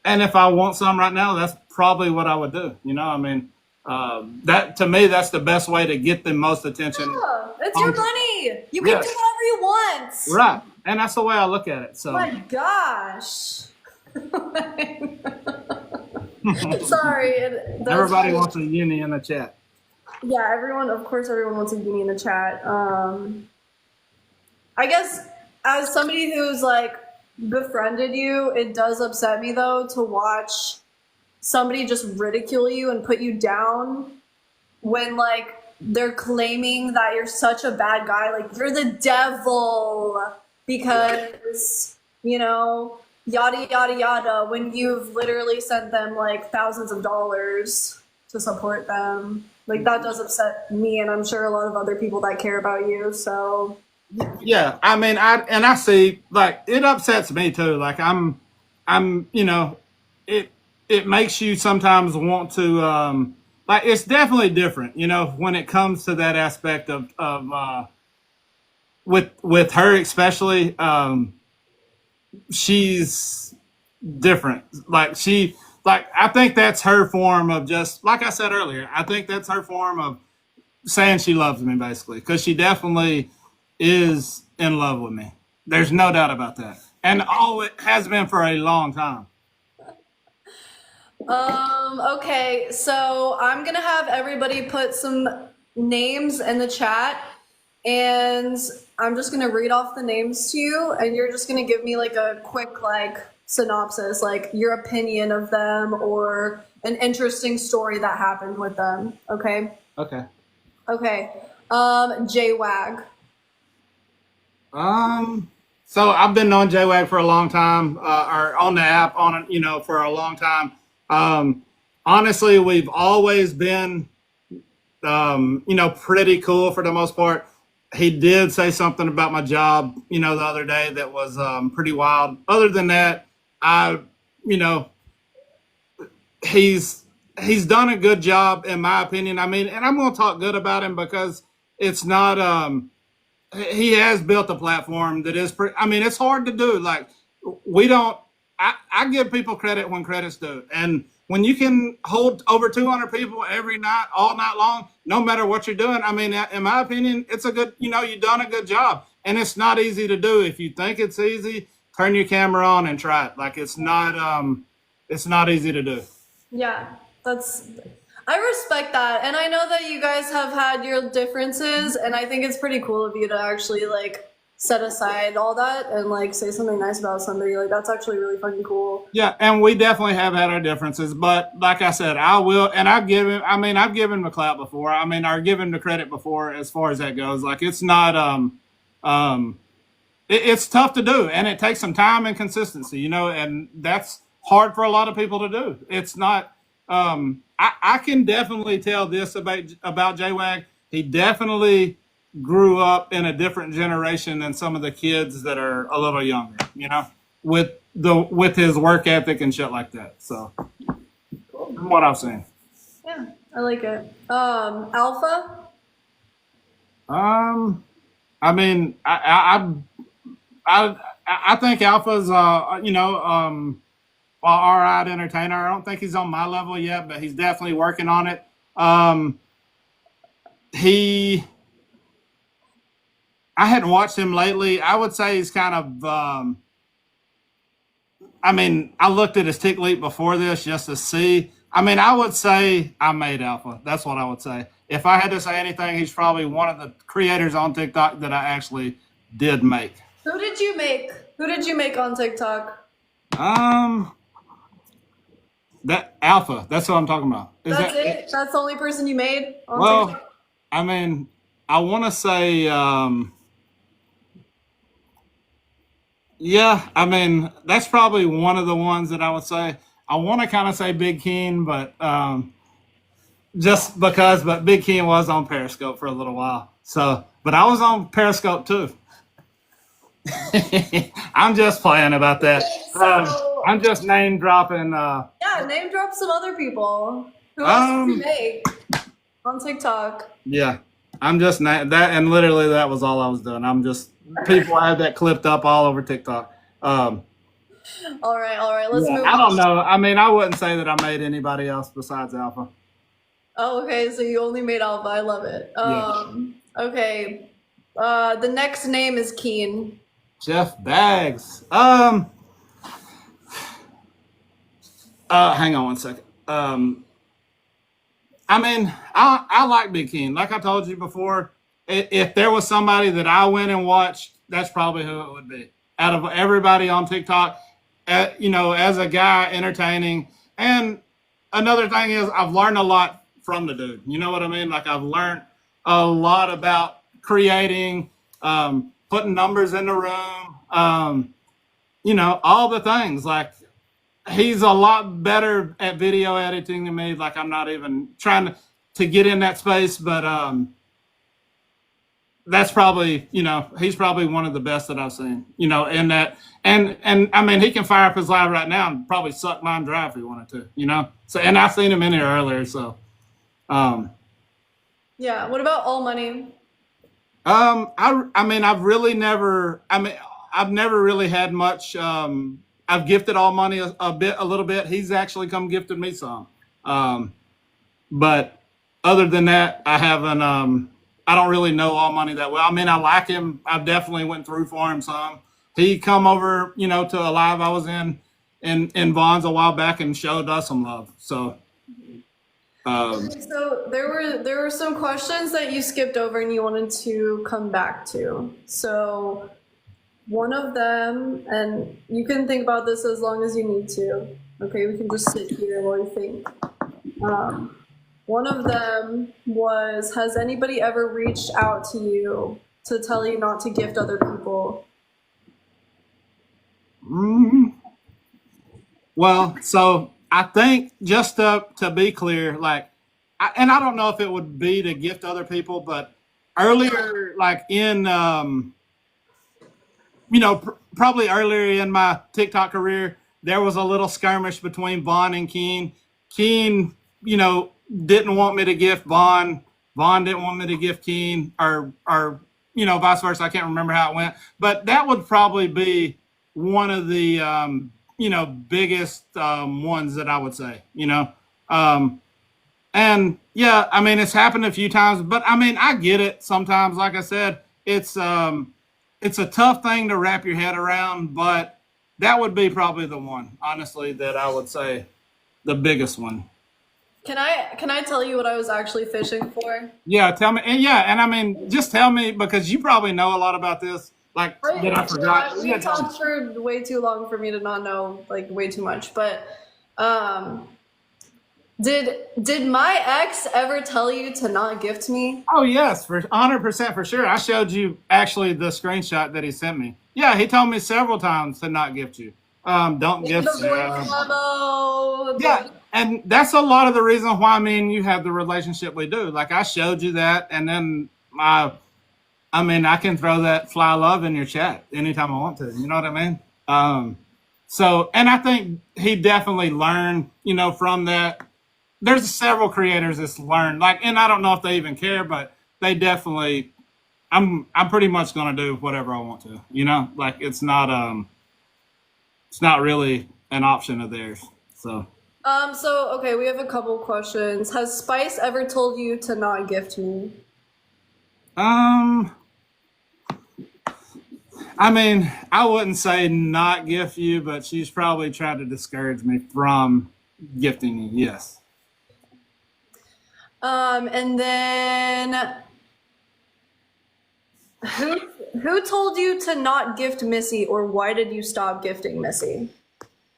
if I want some right now, that's probably what I would do. I mean, that to me, that's the best way to get the most attention. Yeah, it's your money. You can do Yes, whatever you want. right, and that's the way I look at it. Oh So, my gosh. Sorry. everybody wants a uni in the chat. Yeah, everyone, of course, everyone wants a uni in the chat. I guess as somebody who's like befriended you, it does upset me though to watch somebody just ridicule you and put you down when like they're claiming that you're such a bad guy, like you're the devil because, yada yada yada, when you've literally sent them like thousands of dollars to support them. Like that does upset me, and I'm sure a lot of other people that care about you. So Yeah, I mean, I see like it upsets me too. Like it it makes you sometimes want to like it's definitely different, when it comes to that aspect of with her especially. She's different. Like I think that's her form of, just like I said earlier. I think that's her form of saying she loves me, basically, because she definitely is in love with me. There's no doubt about that, and all it has been for a long time. okay, so I'm gonna have everybody put some names in the chat, and I'm just gonna read off the names to you, and you're just gonna give me like a quick like synopsis, like your opinion of them or an interesting story that happened with them. Okay. Okay. Okay. JWAG. So I've been on JWAG for a long time, or on the app for a long time. Honestly, we've always been, pretty cool for the most part. He did say something about my job, the other day that was pretty wild. Other than that, I, you know, he's done a good job in my opinion. I mean, and I'm going to talk good about him because it's not. He has built a platform that is pretty. I mean, it's hard to do. Like we don't. I give people credit when credit's due, and when you can hold over 200 people every night, all night long, no matter what you're doing, I mean, in my opinion, it's a good. You've done a good job, and it's not easy to do. If you think it's easy, turn your camera on and try it. Like it's not. It's not easy to do. Yeah, that's. I respect that, and I know that you guys have had your differences, and I think it's pretty cool of you to actually like set aside all that and like say something nice about somebody. Like that's actually really fucking cool. Yeah, and we definitely have had our differences, but like I said, I will, and I've given. I mean, I've given him a clap before. I mean, or given him the credit before, as far as that goes. Like it's not. Um, it's tough to do, and it takes some time and consistency. And that's hard for a lot of people to do. It's not. I can definitely tell this about JWAG. He definitely grew up in a different generation than some of the kids that are a little younger. With his work ethic and shit like that. So, from what I've seen. Yeah, I like it. Alpha. I mean, I think Alpha's all right entertainer. I don't think he's on my level yet, but he's definitely working on it. He, I hadn't watched him lately. I would say he's kind of. I mean, I looked at his tick leap before this just to see. I mean, I would say I made Alpha. That's what I would say. If I had to say anything, he's probably one of the creators on TikTok that I actually did make. Who did you make? Who did you make on TikTok? That Alpha. That's what I'm talking about. That's it? That's the only person you made on Well, TikTok? I mean, I want to say, Yeah, I mean that's probably one of the ones that I would say. I want to kind of say Big Keen, but just because. But Big Keen was on Periscope for a little while, so but I was on Periscope too. I'm just playing about that. So I'm just name dropping. yeah, name drop some other people. Who else did you Um, make on TikTok? yeah, I'm just that, and literally that was all I was doing. I'm just people had that clipped up all over TikTok. Um, All right, let's yeah, move I don't on. know. I mean, I wouldn't say that I made anybody else besides Alpha. Oh, okay, so you only made Alpha. I love it. Yeah, Okay. The next name is Keen. Jeff Bags. Hang on one second. I mean, I like Big King. Like I told you before, if there was somebody that I went and watched, that's probably who it would be. Out of everybody on TikTok, as a guy entertaining. And another thing is, I've learned a lot from the dude. You know what I mean? Like I've learned a lot about creating, putting numbers in the room, all the things. Like he's a lot better at video editing than me. Like I'm not even trying to get in that space, but that's probably he's probably one of the best that I've seen. In that and I mean he can fire up his live right now and probably suck mine dry if he wanted to. So and I've seen him in here earlier. So um, Yeah. What about All Money? I mean I've really never. I mean I've never really had much. I've gifted all money a little bit. He's actually come gifted me some. Um, but other than that, I haven't. I don't really know all money that well. I mean, I like him. I definitely went through for him some. He come over, to a live I was in Vaughn's a while back and showed us some love. So, So there were some questions that you skipped over and you wanted to come back to. So one of them, and you can think about this as long as you need to. Okay, we can just sit here while you think. One of them was, has anybody ever reached out to you to tell you not to gift other people? well, so I think just to be clear, like, and I don't know if it would be to gift other people, but earlier, like probably earlier in my TikTok career, there was a little skirmish between Vaughn and Keen. Keen, didn't want me to gift Vaughn. Vaughn didn't want me to gift Keen, or vice versa. I can't remember how it went, but that would probably be one of the biggest ones that I would say. And yeah, I mean it's happened a few times, but I mean I get it sometimes. Like I said, it's a tough thing to wrap your head around, but that would be probably the one, honestly, that I would say the biggest one. Can I tell you what I was actually fishing for? Yeah, tell me, and yeah, and I mean, just tell me because you probably know a lot about this, like that I forgot. We Yeah, tell me. talked for way too long for me to not know like way too much. But um, did my ex ever tell you to not gift me? Oh yes, for 100% for sure. I showed you actually the screenshot that he sent me. Yeah, he told me several times to not gift you. Don't In gift. the voice memo. Yeah, and that's a lot of the reason why me and you have the relationship we do. Like I showed you that, and then I mean, I can throw that fly love in your chat anytime I want to. You know what I mean? So, and I think he definitely learned, from that. There's several creators that's learned, like, and I don't know if they even care, but they definitely. I'm pretty much gonna do whatever I want to. Like it's not really an option of theirs. So. So okay, we have a couple questions. Has Spice ever told you to not gift me? Um, I mean, I wouldn't say not gift you, but she's probably tried to discourage me from gifting you. Yes. And then who who told you to not gift Missy, or why did you stop gifting Missy?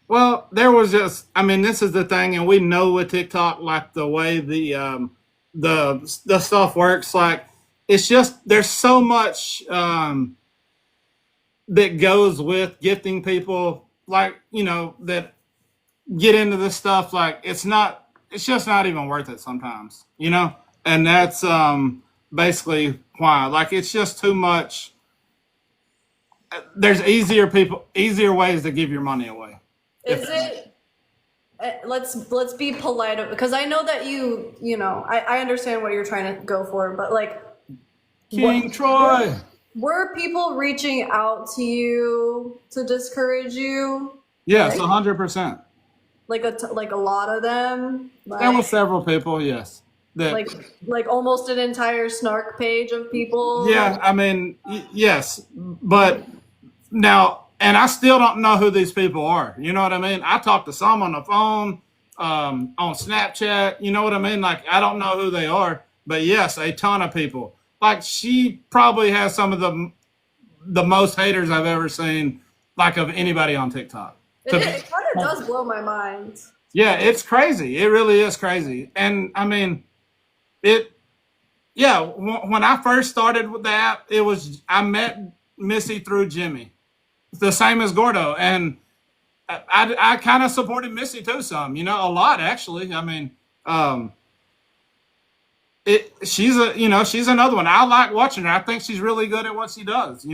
Well, there was just, I mean, this is the thing, and we know with TikTok, like the way the stuff works, like it's just there's so much. that goes with gifting people, like, that get into this stuff. Like, it's just not even worth it sometimes, and that's basically why. Like, it's just too much. There's easier ways to give your money away. Is it? Let's be polite because I know that I understand what you're trying to go for, but like, King Troy. were people reaching out to you to discourage you? Yes, 100%. Like a lot of them. There were several people, yes. That, like almost an entire snark page of people. yeah, I mean, yes, but now, and I still don't know who these people are. You know what I mean? I talked to some on the phone, on Snapchat. You know what I mean? Like, I don't know who they are, but yes, a ton of people. Like, she probably has some of the most haters I've ever seen, like, of anybody on TikTok. It kind of does blow my mind. Yeah, it's crazy. It really is crazy. And I mean, when I first started with the app, I met Missy through Jimmy, the same as Gordo. And I kind of supported Missy too, a lot actually. I mean, she's another one. I like watching her. I think she's really good at what she does,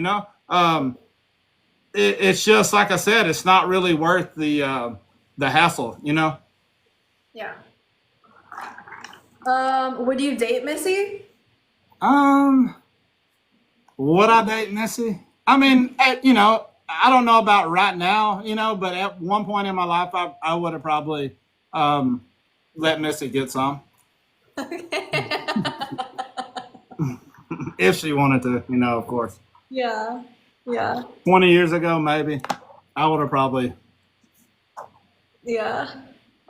it's just like I said, it's not really worth the hassle, Yeah. Would you date Missy? Would I date Missy? I mean, I don't know about right now, but at one point in my life, I would have probably let Missy get some. If she wanted to, of course. Yeah. Yeah. 20 years ago, maybe. I would have probably. Yeah.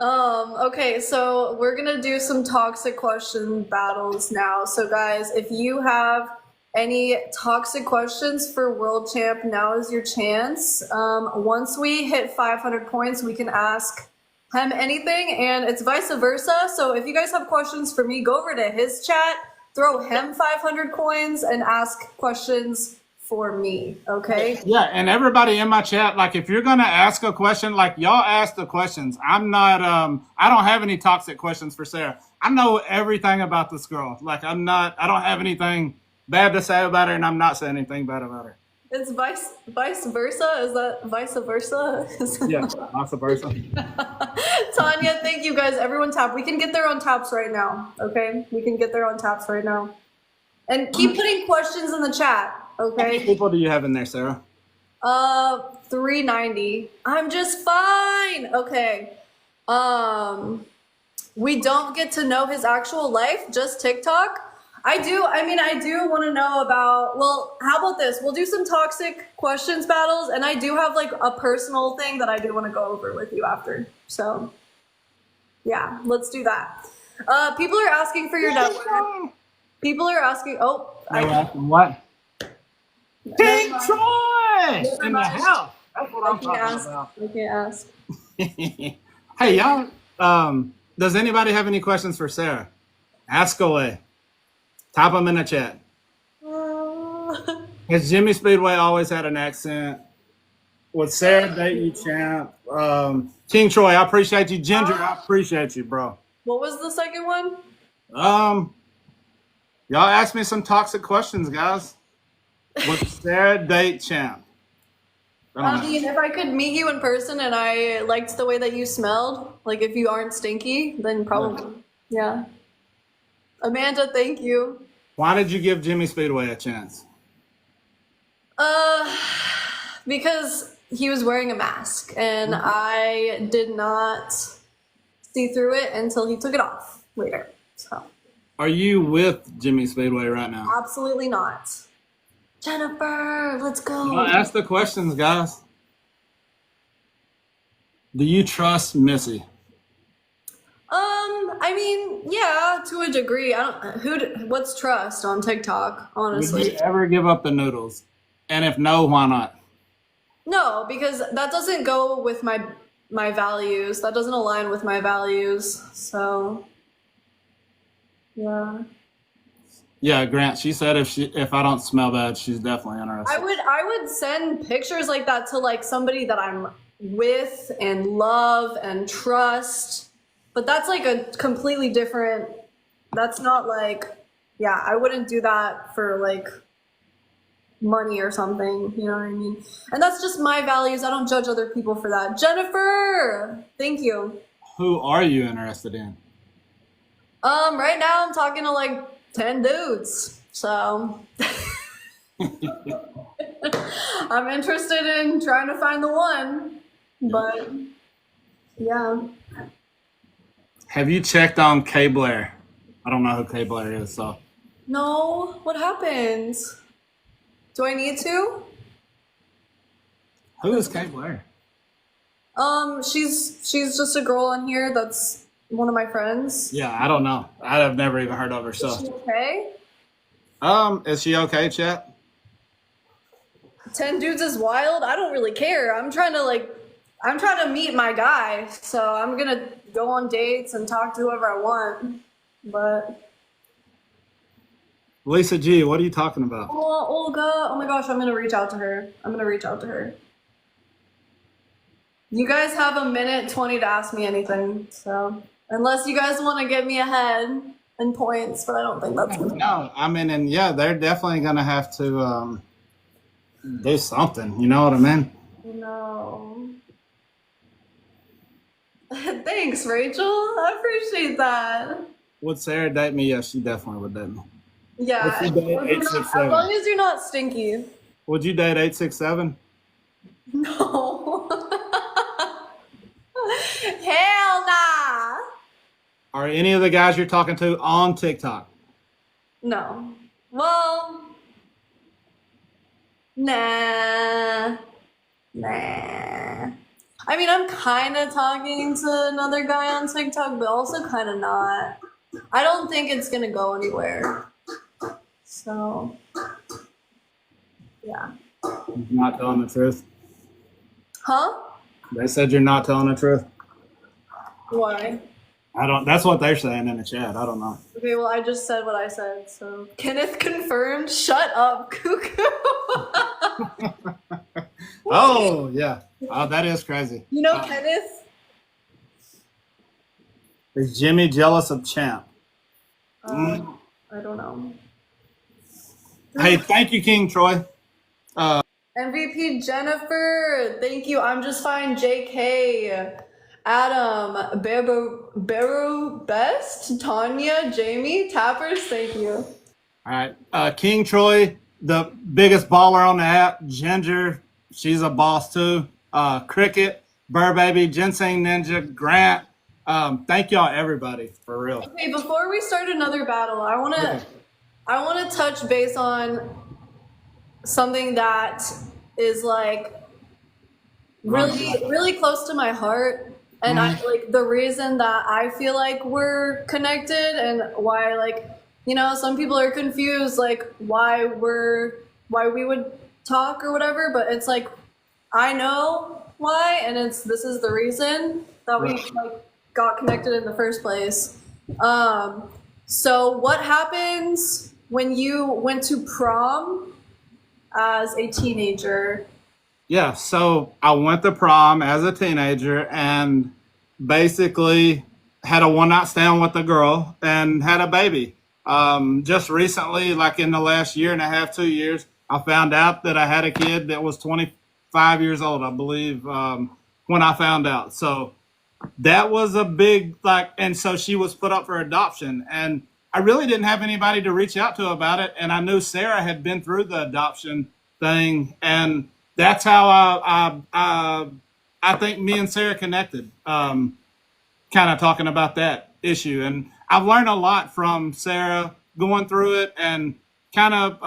Okay, so we're gonna do some toxic question battles now. So guys, if you have any toxic questions for World Champ, now is your chance. Once we hit 500 points, we can ask him anything, and it's vice versa. So if you guys have questions for me, go over to his chat, throw him 500 coins, and ask questions for me, okay? Yeah, and everybody in my chat, like, if you're gonna ask a question, like, y'all ask the questions. I'm not I don't have any toxic questions for Sarah. I know everything about this girl. Like, I don't have anything bad to say about her, and I'm not saying anything bad about her. It's vice versa? Is that vice versa? Yeah, vice versa. Tanya, thank you guys. Everyone tap. We can get there on taps right now, okay? We can get there on taps right now. And keep putting questions in the chat. Okay. How many people do you have in there, Sarah? 390. I'm just fine. Okay. We don't get to know his actual life, just TikTok. I do want to know about, well, how about this? We'll do some toxic questions battles, and I do have like a personal thing that I do want to go over with you after. So, yeah, let's do that. People are asking for your network. People are asking, what? King Troy in the house. That's what I'm talking about. I can't ask. Hey, y'all. Does anybody have any questions for Sarah? Ask away. Type them in the chat. Has Jimmy Speedway always had an accent? Would Sarah date you, champ? King Troy, I appreciate you. Ginger, I appreciate you, bro. What was the second one? Y'all ask me some toxic questions, guys. Would Sarah date champ? I mean, if I could meet you in person and I liked the way that you smelled, like if you aren't stinky, then probably. Yeah. Amanda, thank you. Why did you give Jimmy Speedway a chance? Because he was wearing a mask and I did not see through it until he took it off later. So. Are you with Jimmy Speedway right now? Absolutely not. Jennifer, let's go. Ask the questions, guys. Do you trust Missy? I mean, yeah, to a degree. What's trust on TikTok, honestly? Would you ever give up the noodles? And if no, why not? No, because that doesn't go with my values. That doesn't align with my values. So, yeah. Yeah, Grant. She said if I don't smell bad, she's definitely interested. I would send pictures like that to like somebody that I'm with and love and trust. But that's like a completely different, that's not like, yeah, I wouldn't do that for like money or something, you know what I mean? And that's just my values. I don't judge other people for that. Jennifer, thank you. Who are you interested in? Right now I'm talking to like 10 dudes. So I'm interested in trying to find the one. But yeah. Have you checked on Kay Blair? I don't know who Kay Blair is, so. No, what happened? Do I need to? Who is Kay Blair? She's just a girl on here that's one of my friends. Yeah, I don't know. I have never even heard of her. Is she So, okay? is she okay, chat? 10 dudes is wild. I don't really care. I'm trying to meet my guy, so I'm gonna go on dates and talk to whoever I want. But Lisa G, what are you talking about? oh, Olga, oh my gosh, I'm gonna reach out to her. I'm gonna reach out to her. You guys have a minute 20 to ask me anything, so unless you guys want to get me ahead in points, but I don't think that's gonna. No, I mean, and yeah, they're definitely gonna have to do something. You know what I mean? No. Thanks, Rachel. I appreciate that. Would Sarah date me? Yes, she definitely would date me. Yeah, Would she date as long as you're not stinky. Would you date 867? No. Hell nah. Are any of the guys you're talking to on TikTok? No. Well, nah. Nah. I mean, I'm kind of talking to another guy on TikTok, but also kind of not. I don't think it's gonna go anywhere. So, yeah. You're not telling the truth. Huh? They said you're not telling the truth. Why? I don't. That's what they're saying in the chat. I don't know. Okay, well, I just said what I said, so. Kenneth confirmed. Shut up, cuckoo. Oh yeah. Oh, that is crazy. You know Kenneth? Is Jimmy jealous of Champ? I don't know. Hey, thank you, King Troy. MVP Jennifer, thank you. I'm just fine. JK, Adam, Bero Best, Tanya, Jamie, Tappers, thank you. All right, King Troy, the biggest baller on the app. Ginger, she's a boss too. Cricket, Burr Baby, Ginseng Ninja, Grant. Thank y'all, everybody, for real. Okay, before we start another battle, I wanna touch base on something that is like really close to my heart, and I like the reason that I feel like we're connected and why, like, you know, some people are confused like why we would talk or whatever, but it's like I know why, and this is the reason that we like got connected in the first place. So what happens when you went to prom as a teenager? Yeah, so I went to prom as a teenager and basically had a one night stand with a girl and had a baby. Just recently, like in the last year and a half, 2 years, I found out that I had a kid that was 25 years old, I believe, when I found out. So that was a big, like, and so she was put up for adoption. And I really didn't have anybody to reach out to about it. And I knew Sarah had been through the adoption thing. And that's how I think me and Sarah connected, kind of talking about that issue. And I've learned a lot from Sarah going through it and kind of,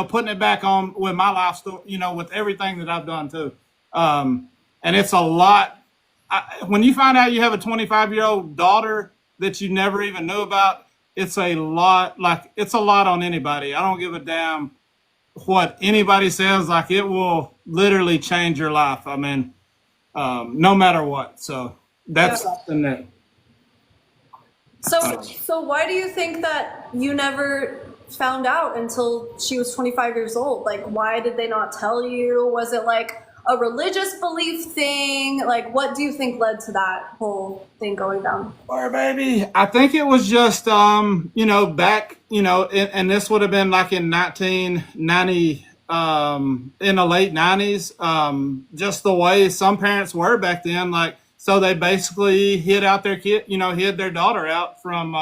putting it back on with my life story, with everything that I've done too. And it's a lot. When you find out you have a 25-year-old daughter that you never even knew about, it's a lot. Like, it's a lot on anybody. I don't give a damn what anybody says. Like, it will literally change your life. I mean, no matter what. So that's something that. So why do you think that you never found out until she was 25 years old? Like, why did they not tell you? Was it like a religious belief thing? Like, what do you think led to that whole thing going down? Or baby, I think it was just back, and this would have been like in 1990, in the late 90s, just the way some parents were back then, like, so they basically hid out their kid, hid their daughter out from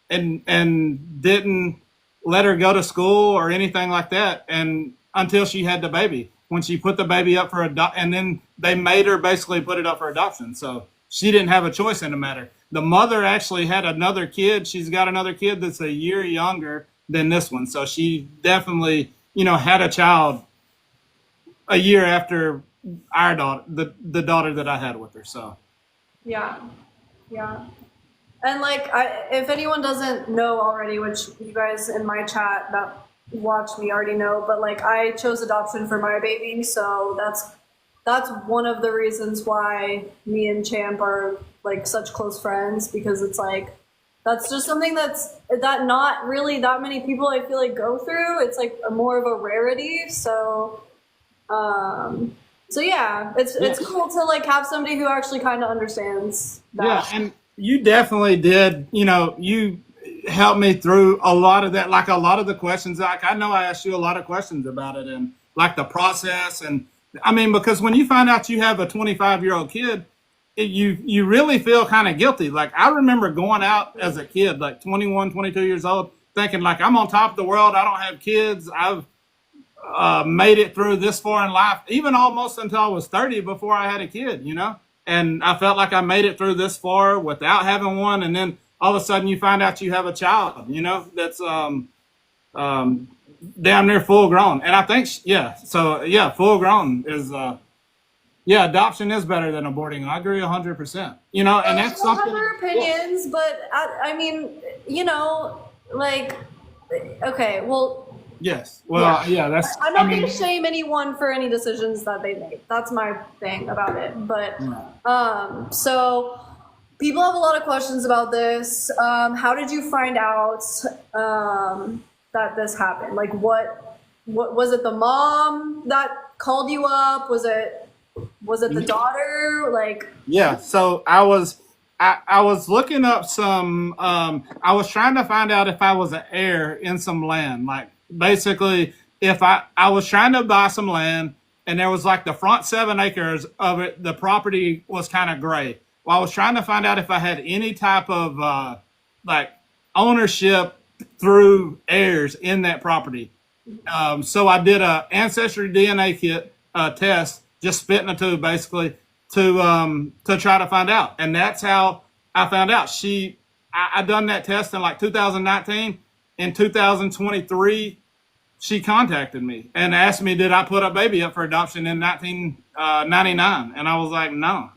and didn't let her go to school or anything like that, and until she had the baby. When she put the baby up for and then they made her basically put it up for adoption. So she didn't have a choice in the matter. The mother actually had another kid. She's got another kid that's a year younger than this one. So she definitely, had a child a year after our daughter, the daughter that I had with her. So yeah, yeah. And like, if anyone doesn't know already, which you guys in my chat that watch me already know, but like I chose adoption for my baby, so that's one of the reasons why me and Champ are like such close friends, because it's like that's just something that not really that many people I feel like go through. It's like more of a rarity. So yeah, it's cool to like have somebody who actually kind of understands that. Yeah, and you definitely did. You helped me through a lot of that, like a lot of the questions. Like I know I asked you a lot of questions about it and like the process. And I mean, because when you find out you have a 25-year-old kid, you really feel kind of guilty. Like I remember going out as a kid, like 21, 22 years old, thinking like I'm on top of the world. I don't have kids. I've made it through this far in life, even almost until I was 30 before I had a kid, and I felt like I made it through this far without having one. And then all of a sudden you find out you have a child, that's damn near full grown. And I think, full grown is, adoption is better than aborting. I agree 100%, and that's we'll something. have our opinions, but I mean, like, okay, well, Yes. Well, yeah, that's, I'm not going to shame anyone for any decisions that they made. That's my thing about it. But, so people have a lot of questions about this. How did you find out that this happened? Like, what was it? The mom that called you up? Was it the daughter? Like, yeah. So I was looking up some. I was trying to find out if I was an heir in some land. Like basically, if I was trying to buy some land, and there was like the front 7 acres of it, the property was kind of gray. Well, I was trying to find out if I had any type of like ownership through heirs in that property. So I did a ancestry DNA kit test, just spit in a tube basically to try to find out, and that's how I found out. I done that test in like 2019. In 2023, she contacted me and asked me, did I put a baby up for adoption in 1999? And I was like, no,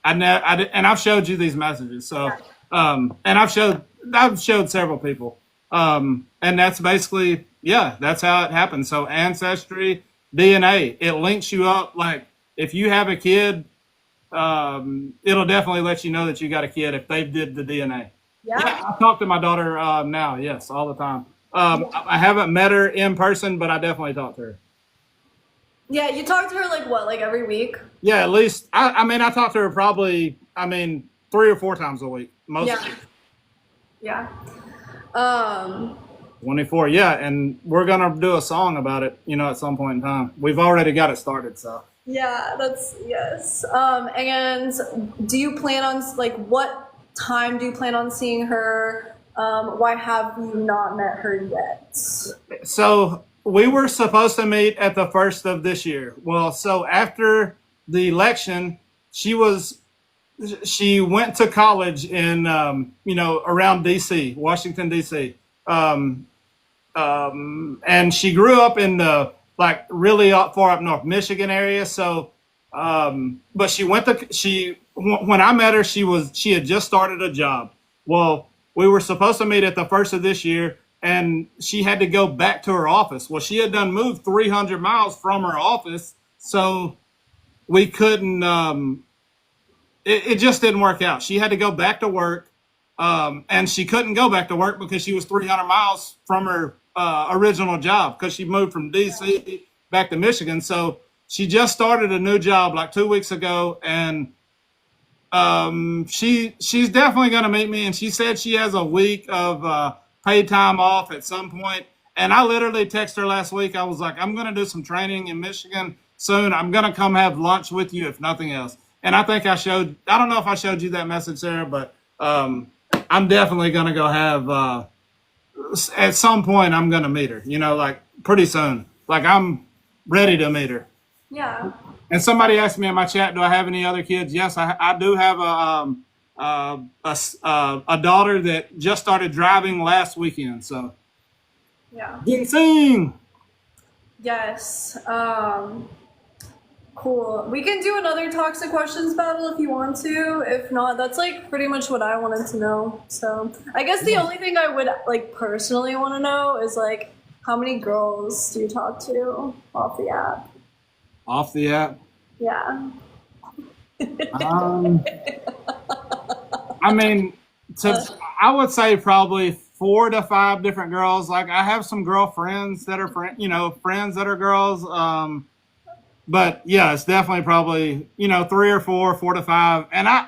and I've showed you these messages. So, and I've showed several people. And that's basically, that's how it happens. So ancestry, DNA, it links you up. Like if you have a kid, it'll definitely let you know that you got a kid if they did the DNA. Yeah, I talk to my daughter now, yes, all the time. I haven't met her in person, but I definitely talk to her. Yeah, you talk to her like every week? Yeah, at least. I mean, I talk to her probably, 3 or 4 times a week, most of it. Yeah. 24, yeah, and we're gonna do a song about it, at some point in time. We've already got it started, so. Yeah, yes. And do you plan on what time do you plan on seeing her? Why have you not met her yet? So we were supposed to meet at the 1st of this year. Well, so after the election, she went to college in around DC, Washington DC, and she grew up in the really far up north Michigan area. So, but when I met her, she had just started a job. Well, we were supposed to meet at the 1st of this year, and she had to go back to her office. Well, she had done moved 300 miles from her office, so we couldn't. It just didn't work out. She had to go back to work, And she couldn't go back to work because she was 300 miles from her original job because she moved from DC back to Michigan. So she just started a new job like 2 weeks ago, and she's definitely going to meet me. And she said she has a week of paid time off at some point. And I literally texted her last week. I was like, I'm going to do some training in Michigan soon. I'm going to come have lunch with you, if nothing else. And I think I don't know if I showed you that message, Sarah, but I'm definitely going to go have, at some point, I'm going to meet her, like pretty soon. Like I'm ready to meet her. Yeah. And somebody asked me in my chat, do I have any other kids? Yes, I do have a daughter that just started driving last weekend. So, Yeah. ginseng. Yes. Cool. We can do another toxic questions battle if you want to. If not, that's like pretty much what I wanted to know. So I guess the only thing I would like personally want to know is like how many girls do you talk to off the app? Off the app. Yeah. I mean, I would say probably 4 to 5 different girls. Like I have some girlfriends that are friends that are girls. But yeah, it's definitely probably 3 or 4, 4 to 5. And I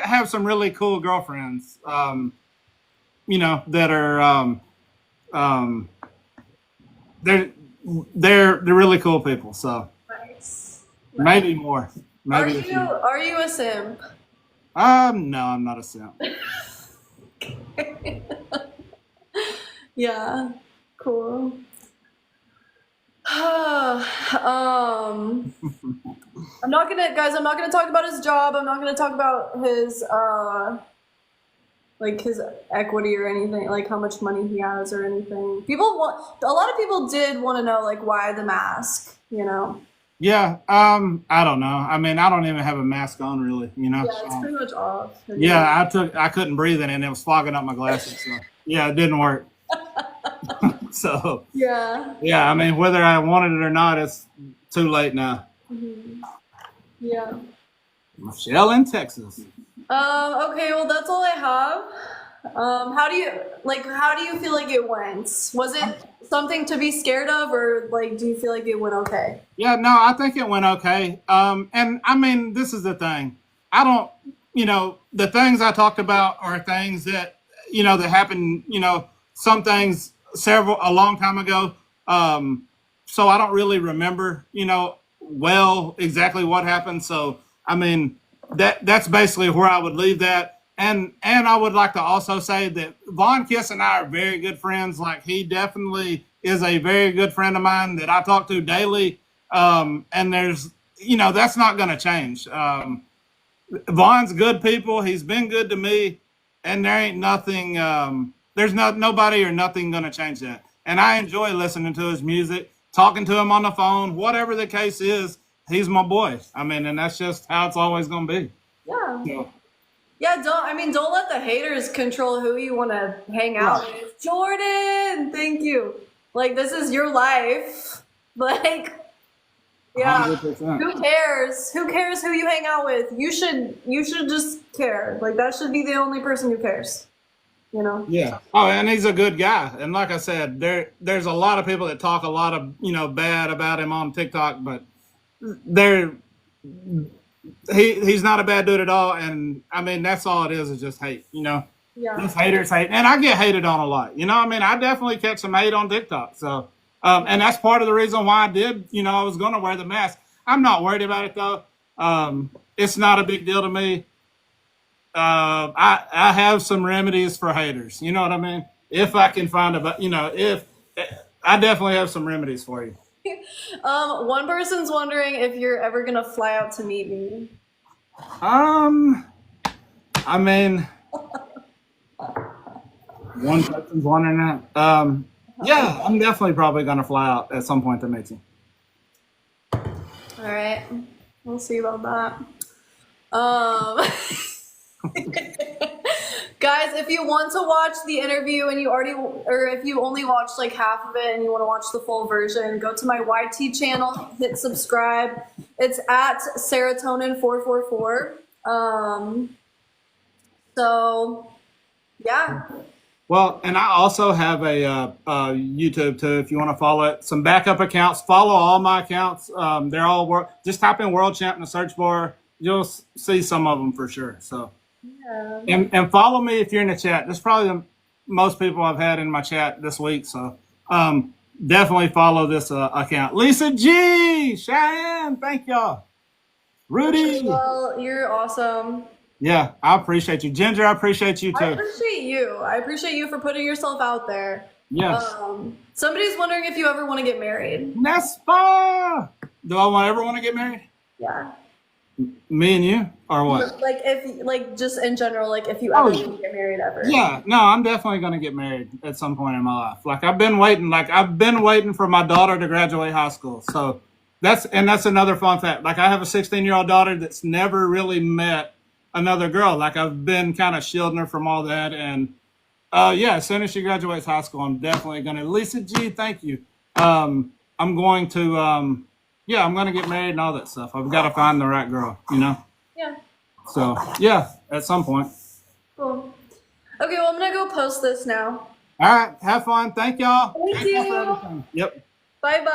have some really cool girlfriends. That are um, they're they're really cool people. So Nice. maybe more. Maybe Are you a simp? no, I'm not a simp. Yeah. Cool. I'm not gonna talk about his job. I'm not gonna talk about his like his equity or anything, like how much money he has or anything. A lot of people did want to know like why the mask, Yeah, I don't know. I mean, I don't even have a mask on really, Yeah, it's pretty much off. Yeah, I couldn't breathe in it and it was fogging up my glasses. So yeah, it didn't work. So Yeah. yeah, I mean, whether I wanted it or not, it's too late now. Yeah. Michelle in Texas. Okay, well that's all I have. How do you feel like it went? Was it something to be scared of, or like do you feel like it went okay? Yeah, no, I think it went okay. And I mean, this is the thing. I don't, the things I talked about are things that, that happened, some things a long time ago. So I don't really remember, well, exactly what happened. So, I mean, that's basically where I would leave that. And I would like to also say that Von Kiss and I are very good friends. Like he definitely is a very good friend of mine that I talk to daily. And there's, that's not going to change. Von's good people. He's been good to me, and there ain't nothing. There's nobody or nothing going to change that. And I enjoy listening to his music, talking to him on the phone, whatever the case is. He's my boy. I mean, and that's just how it's always going to be. Yeah. So, Yeah, don't let the haters control who you want to hang out with. Jordan, thank you. Like this is your life. Like yeah. 100%. Who cares? Who cares who you hang out with? You should just care. Like that should be the only person who cares. Yeah. Oh, and he's a good guy. And like I said, there's a lot of people that talk a lot of bad about him on TikTok, but he's not a bad dude at all. And I mean that's all it is just hate. Yeah. These haters hate, and I get hated on a lot. I mean I definitely catch some hate on TikTok. So and that's part of the reason why I did. I was going to wear the mask. I'm not worried about it though. It's not a big deal to me. I have some remedies for haters. You know what I mean? If I can find if I definitely have some remedies for you. One person's wondering if you're ever gonna fly out to meet me. I mean, one person's wondering that. Yeah, I'm definitely probably gonna fly out at some point to meet you. All right, we'll see about that. Guys, if you want to watch the interview and if you only watched like half of it and you want to watch the full version, go to my YT channel, hit subscribe. It's at serotonin444. So Yeah. Well, and I also have YouTube too. If you want to follow it, some backup accounts. Follow all my accounts. They're all just type in World Champ in the search bar. You'll see some of them for sure. So, Yeah. and follow me if you're in the chat. That's probably the most people I've had in my chat this week. So, definitely follow this account. Lisa G, Cheyenne, thank y'all. Rudy, Well, you're awesome. yeah, I appreciate you. Ginger, I appreciate you I too. appreciate you. I appreciate you for putting yourself out there. Yes. Somebody's wondering if you ever want to get married. Nespa. Do I ever want to get married? Yeah. Me and you, or what? Like if like just in general, like if you ever want to get married ever. Yeah, no, I'm definitely gonna get married at some point in my life. Like I've been waiting for my daughter to graduate high school. So that's another fun fact. Like I have a 16-year-old daughter that's never really met another girl. Like I've been kind of shielding her from all that. And yeah, as soon as she graduates high school, I'm definitely gonna. Lisa G, thank you. I'm going to yeah, I'm gonna get married and all that stuff. I've got to find the right girl, you know. Yeah. So yeah, at some point. Cool. Okay, well I'm gonna go post this now. All right, have fun. Thank y'all. Thank Thank y'all for you. everything. Yep. Bye bye.